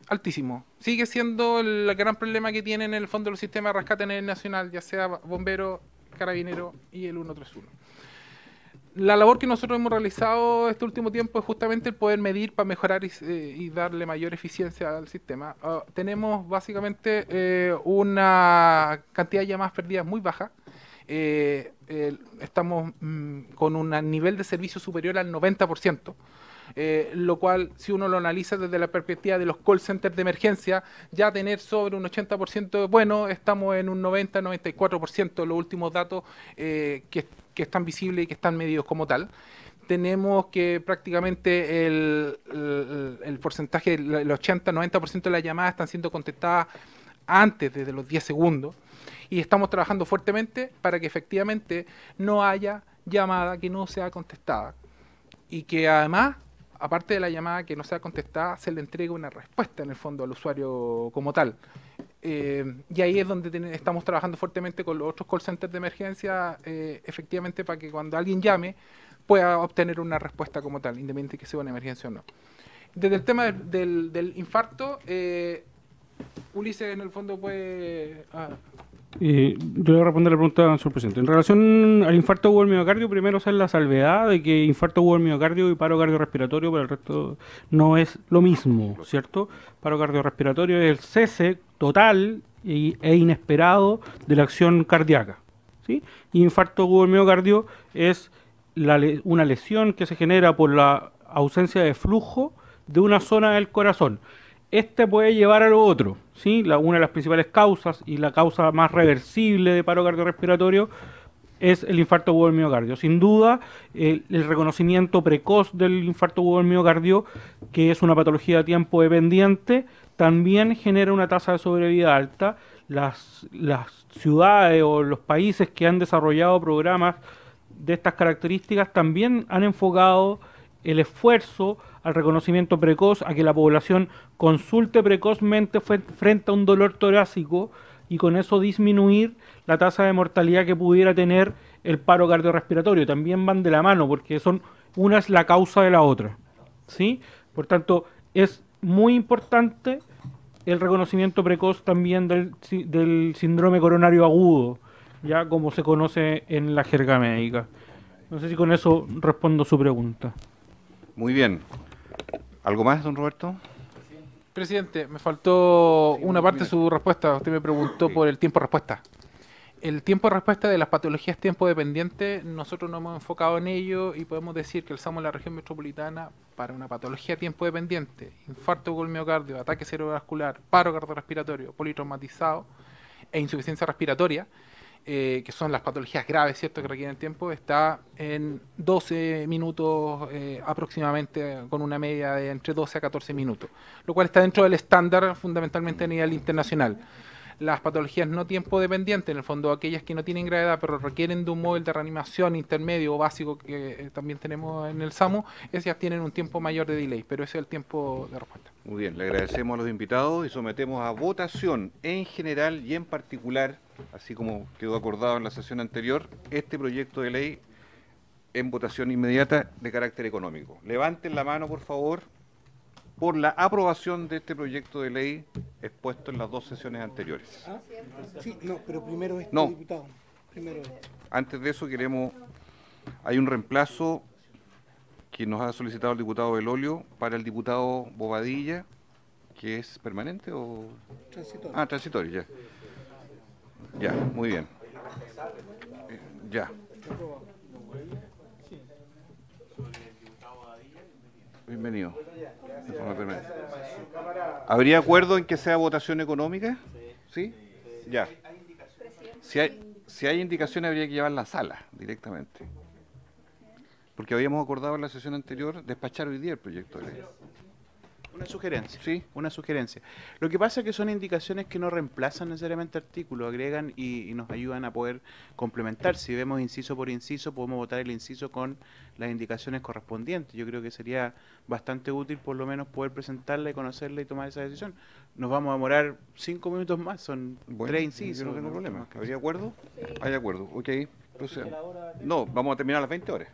Altísimo. Sigue siendo el gran problema que tienen en el fondo los sistemas de rescate a nivel nacional, ya sea bombero, carabinero y el 131. La labor que nosotros hemos realizado este último tiempo es justamente el poder medir para mejorar y darle mayor eficiencia al sistema. Tenemos básicamente una cantidad de llamadas perdidas muy baja. estamos con un nivel de servicio superior al 90%. Lo cual, si uno lo analiza desde la perspectiva de los call centers de emergencia, ya tener sobre un 80%, bueno, estamos en un 90-94%, los últimos datos que están visibles y que están medidos como tal. Tenemos que prácticamente el porcentaje, el 80-90% de las llamadas están siendo contestadas antes de los 10 segundos, y estamos trabajando fuertemente para que efectivamente no haya llamada que no sea contestada, y que además, aparte de la llamada que no sea contestada, se le entregue una respuesta en el fondo al usuario como tal. Y ahí es donde estamos trabajando fuertemente con los otros call centers de emergencia, efectivamente, para que cuando alguien llame pueda obtener una respuesta como tal, independientemente de que sea una emergencia o no. Desde el tema del infarto, Ulises en el fondo puede... Yo voy a responder la pregunta, señor presidente. En relación al infarto agudo del miocardio, primero hacer la salvedad de que infarto agudo del miocardio y paro cardiorrespiratorio para el resto no es lo mismo, ¿cierto? Paro cardiorrespiratorio es el cese total e inesperado de la acción cardíaca, ¿sí? Y infarto agudo del miocardio es una lesión que se genera por la ausencia de flujo de una zona del corazón. Este puede llevar a lo otro, ¿sí? Una de las principales causas y la causa más reversible de paro cardiorrespiratorio es el infarto agudo del miocardio. Sin duda, el reconocimiento precoz del infarto agudo del miocardio, que es una patología a tiempo dependiente, también genera una tasa de sobrevida alta. Las ciudades o los países que han desarrollado programas de estas características también han enfocado el esfuerzo al reconocimiento precoz, a que la población consulte precozmente frente a un dolor torácico y con eso disminuir la tasa de mortalidad que pudiera tener el paro cardiorrespiratorio. También van de la mano porque una es la causa de la otra, ¿sí? Por tanto, es muy importante el reconocimiento precoz también del síndrome coronario agudo, ya como se conoce en la jerga médica. No sé si con eso respondo su pregunta. Muy bien. ¿Algo más, don Roberto? Presidente, me faltó una parte de su respuesta. Usted me preguntó por el tiempo de respuesta. El tiempo de respuesta de las patologías tiempo dependiente, nosotros nos hemos enfocado en ello y podemos decir que el SAMU en la región metropolitana, para una patología tiempo dependiente, infarto con miocardio, ataque cerebrovascular, paro cardiorrespiratorio, politraumatizado e insuficiencia respiratoria, que son las patologías graves, ¿cierto?, que requieren tiempo, está en 12 minutos aproximadamente, con una media de entre 12 a 14 minutos, lo cual está dentro del estándar fundamentalmente a nivel internacional. Las patologías no tiempo dependientes, en el fondo aquellas que no tienen gravedad pero requieren de un móvil de reanimación intermedio o básico que también tenemos en el SAMU, esas tienen un tiempo mayor de delay, pero ese es el tiempo de respuesta. Muy bien, le agradecemos a los invitados y sometemos a votación en general y en particular, así como quedó acordado en la sesión anterior, este proyecto de ley en votación inmediata de carácter económico. Levanten la mano, por favor, por la aprobación de este proyecto de ley expuesto en las dos sesiones anteriores. ¿Ah? Sí, no, pero primero no. Diputado. Primero Antes de eso hay un reemplazo que nos ha solicitado el diputado Belolio para el diputado Bobadilla, que es permanente o... Transitorio. Ah, transitorio, ya. Ya, muy bien. Ya. Bienvenido. ¿Habría acuerdo en que sea votación económica? ¿Sí? Ya. Si hay indicaciones, habría que llevarla a la sala directamente. Porque habíamos acordado en la sesión anterior despachar hoy día el proyecto de ley. Una sugerencia. Sí. Una sugerencia. Lo que pasa es que son indicaciones que no reemplazan necesariamente artículos, agregan y nos ayudan a poder complementar. Si vemos inciso por inciso, podemos votar el inciso con las indicaciones correspondientes. Yo creo que sería bastante útil por lo menos poder presentarla y conocerla y tomar esa decisión. Nos vamos a demorar 5 minutos más, son 3 incisos. Yo no tengo problema. ¿Habría acuerdo? Hay acuerdo. Ok. No, vamos a terminar a las 20 horas.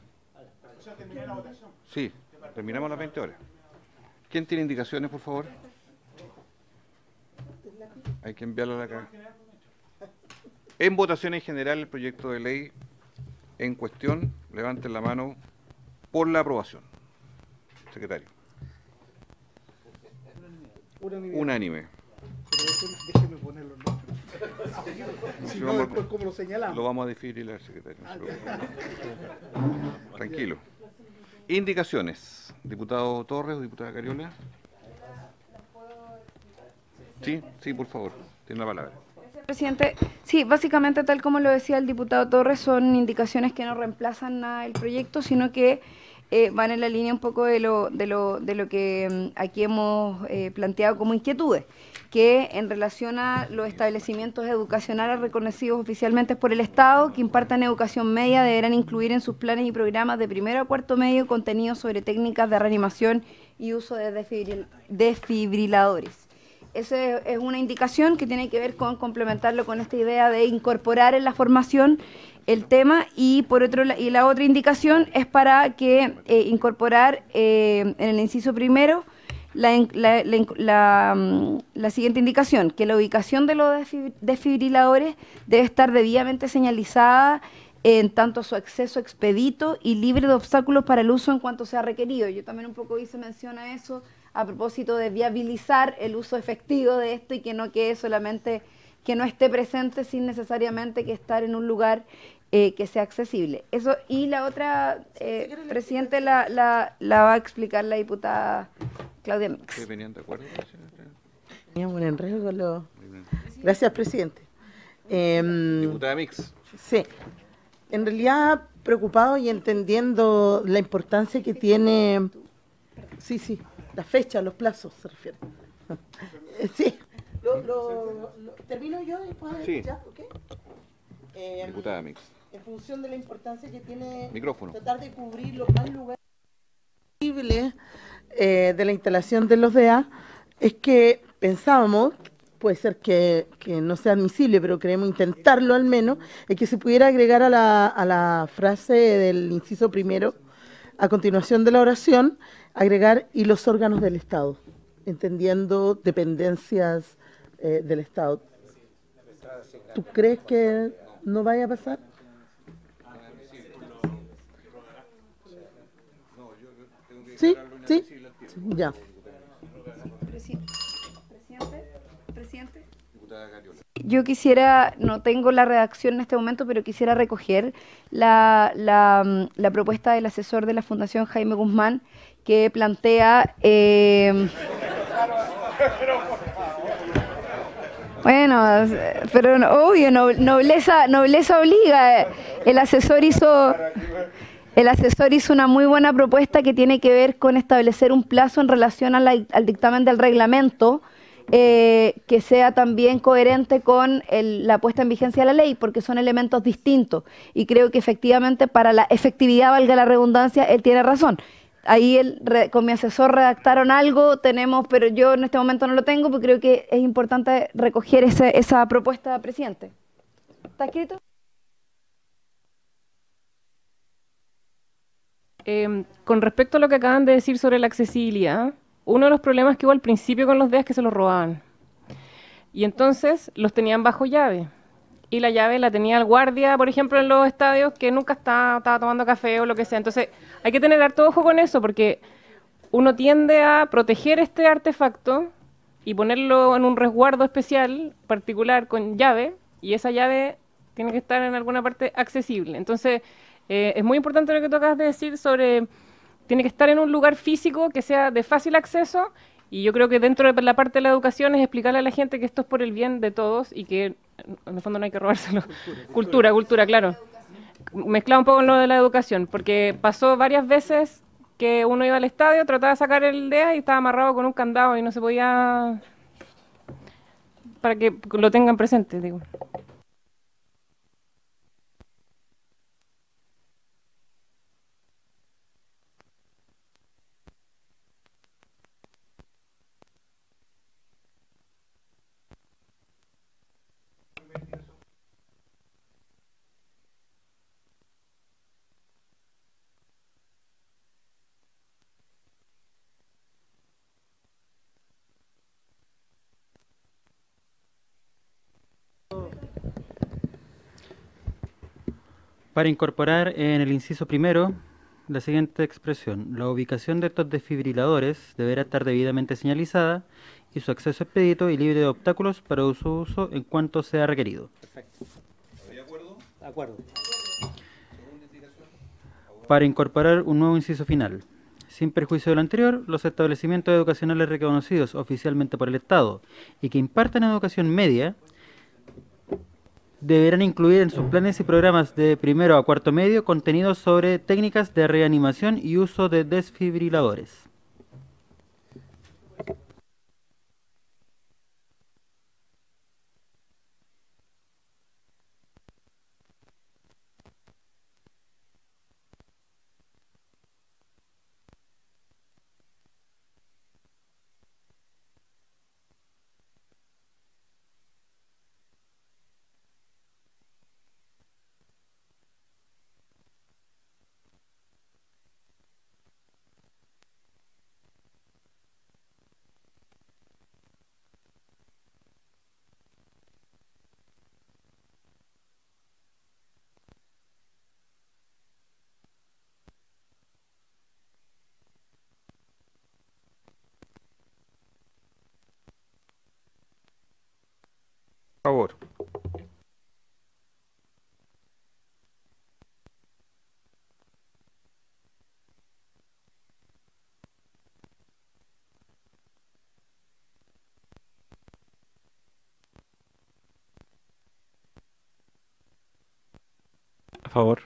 O sea, terminar la votación. Sí, terminamos a las 20 horas. ¿Quién tiene indicaciones, por favor? Hay que enviarlo a la... En votación en general, el proyecto de ley en cuestión, levanten la mano por la aprobación. Secretario. Unánime. Unánime. Déjeme poner los nombres. Si Lo no, vamos- después, ¿cómo lo señalamos? Lo vamos a desfibrilar, secretario. Ah, Tranquilo. Indicaciones. Diputado Torres o diputada Cariola. Sí, sí, por favor. Tiene la palabra. Presidente, sí, básicamente tal como lo decía el diputado Torres, son indicaciones que no reemplazan nada el proyecto, sino que van en la línea un poco de lo que aquí hemos planteado como inquietudes, que en relación a los establecimientos educacionales reconocidos oficialmente por el Estado que impartan educación media deberán incluir en sus planes y programas de primero a cuarto medio contenidos sobre técnicas de reanimación y uso de desfibriladores. Esa es una indicación que tiene que ver con complementarlo con esta idea de incorporar en la formación el tema y por otro y la otra indicación es para que incorporar en el inciso primero la siguiente indicación, que la ubicación de los desfibriladores debe estar debidamente señalizada en tanto su acceso expedito y libre de obstáculos para el uso en cuanto sea requerido. Yo también un poco hice mención a eso a propósito de viabilizar el uso efectivo de esto y que no quede solamente, que no esté presente sin necesariamente que estar en un lugar que sea accesible. Eso, y la otra, presidente, la va a explicar la diputada Claudia Mix. ¿Ustedes venían de acuerdo? Teníamos un enredo con lo... Gracias, presidente. Diputada Mix. Sí. En realidad, preocupado y entendiendo la importancia que tiene... Sí, la fecha, los plazos, se refiere. Sí. ¿Termino yo después? Sí. ¿Ya? ¿Ok? Diputada Mix. En función de la importancia que tiene Micrófono. tratar de cubrir los más lugares posibles de la instalación de los DEA, es que pensábamos, puede ser que no sea admisible, pero queremos intentarlo al menos, es que se pudiera agregar a la frase del inciso primero, a continuación de la oración, agregar y los órganos del Estado, entendiendo dependencias del Estado. ¿Tú crees que no vaya a pasar? Sí, ya. Presidente. Yo quisiera, no tengo la redacción en este momento, pero quisiera recoger la propuesta del asesor de la Fundación Jaime Guzmán, que plantea... bueno, pero obvio, nobleza obliga. El asesor hizo una muy buena propuesta que tiene que ver con establecer un plazo en relación al dictamen del reglamento, que sea también coherente con la puesta en vigencia de la ley, porque son elementos distintos. Y creo que efectivamente para la efectividad, valga la redundancia, él tiene razón. Ahí con mi asesor redactaron algo, pero yo en este momento no lo tengo, porque creo que es importante recoger esa propuesta, presidente. ¿Está escrito? Con respecto a lo que acaban de decir sobre la accesibilidad, uno de los problemas que hubo al principio con los DEA es que se los robaban. Y entonces los tenían bajo llave. Y la llave la tenía el guardia, por ejemplo, en los estadios, que nunca estaba tomando café o lo que sea. Entonces hay que tener harto ojo con eso, porque uno tiende a proteger este artefacto y ponerlo en un resguardo especial, particular, con llave, y esa llave tiene que estar en alguna parte accesible. Entonces es muy importante lo que tú acabas de decir sobre... Tiene que estar en un lugar físico que sea de fácil acceso, y yo creo que dentro de la parte de la educación es explicarle a la gente que esto es por el bien de todos y que en el fondo no hay que robárselo. Cultura, claro. Mezclado un poco con lo de la educación, porque pasó varias veces que uno iba al estadio, trataba de sacar el DEA y estaba amarrado con un candado y no se podía... Para que lo tengan presente, digo. Para incorporar en el inciso primero la siguiente expresión: la ubicación de estos desfibriladores deberá estar debidamente señalizada y su acceso expedito y libre de obstáculos para su uso en cuanto sea requerido. Perfecto. ¿De acuerdo? De acuerdo. Para incorporar un nuevo inciso final. Sin perjuicio de lo anterior, los establecimientos educacionales reconocidos oficialmente por el Estado y que impartan educación media deberán incluir en sus planes y programas de primero a cuarto medio contenidos sobre técnicas de reanimación y uso de desfibriladores. Favor. A favor.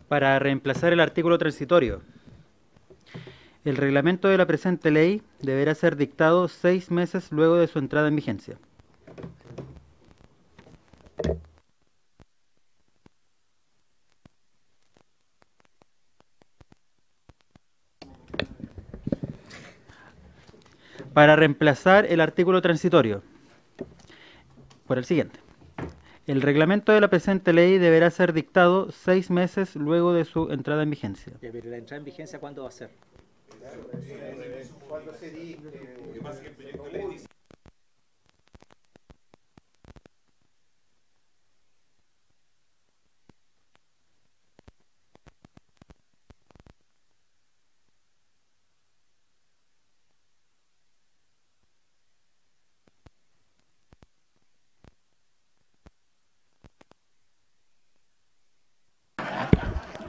Para reemplazar el artículo transitorio. El reglamento de la presente ley deberá ser dictado 6 meses luego de su entrada en vigencia. Para reemplazar el artículo transitorio por el siguiente. El reglamento de la presente ley deberá ser dictado 6 meses luego de su entrada en vigencia. Ya, pero la entrada en vigencia, ¿cuándo va a ser? ¿Cuándo se dice? Lo que pasa es que el proyecto de ley dice...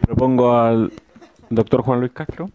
Propongo al doctor Juan Luis Castro.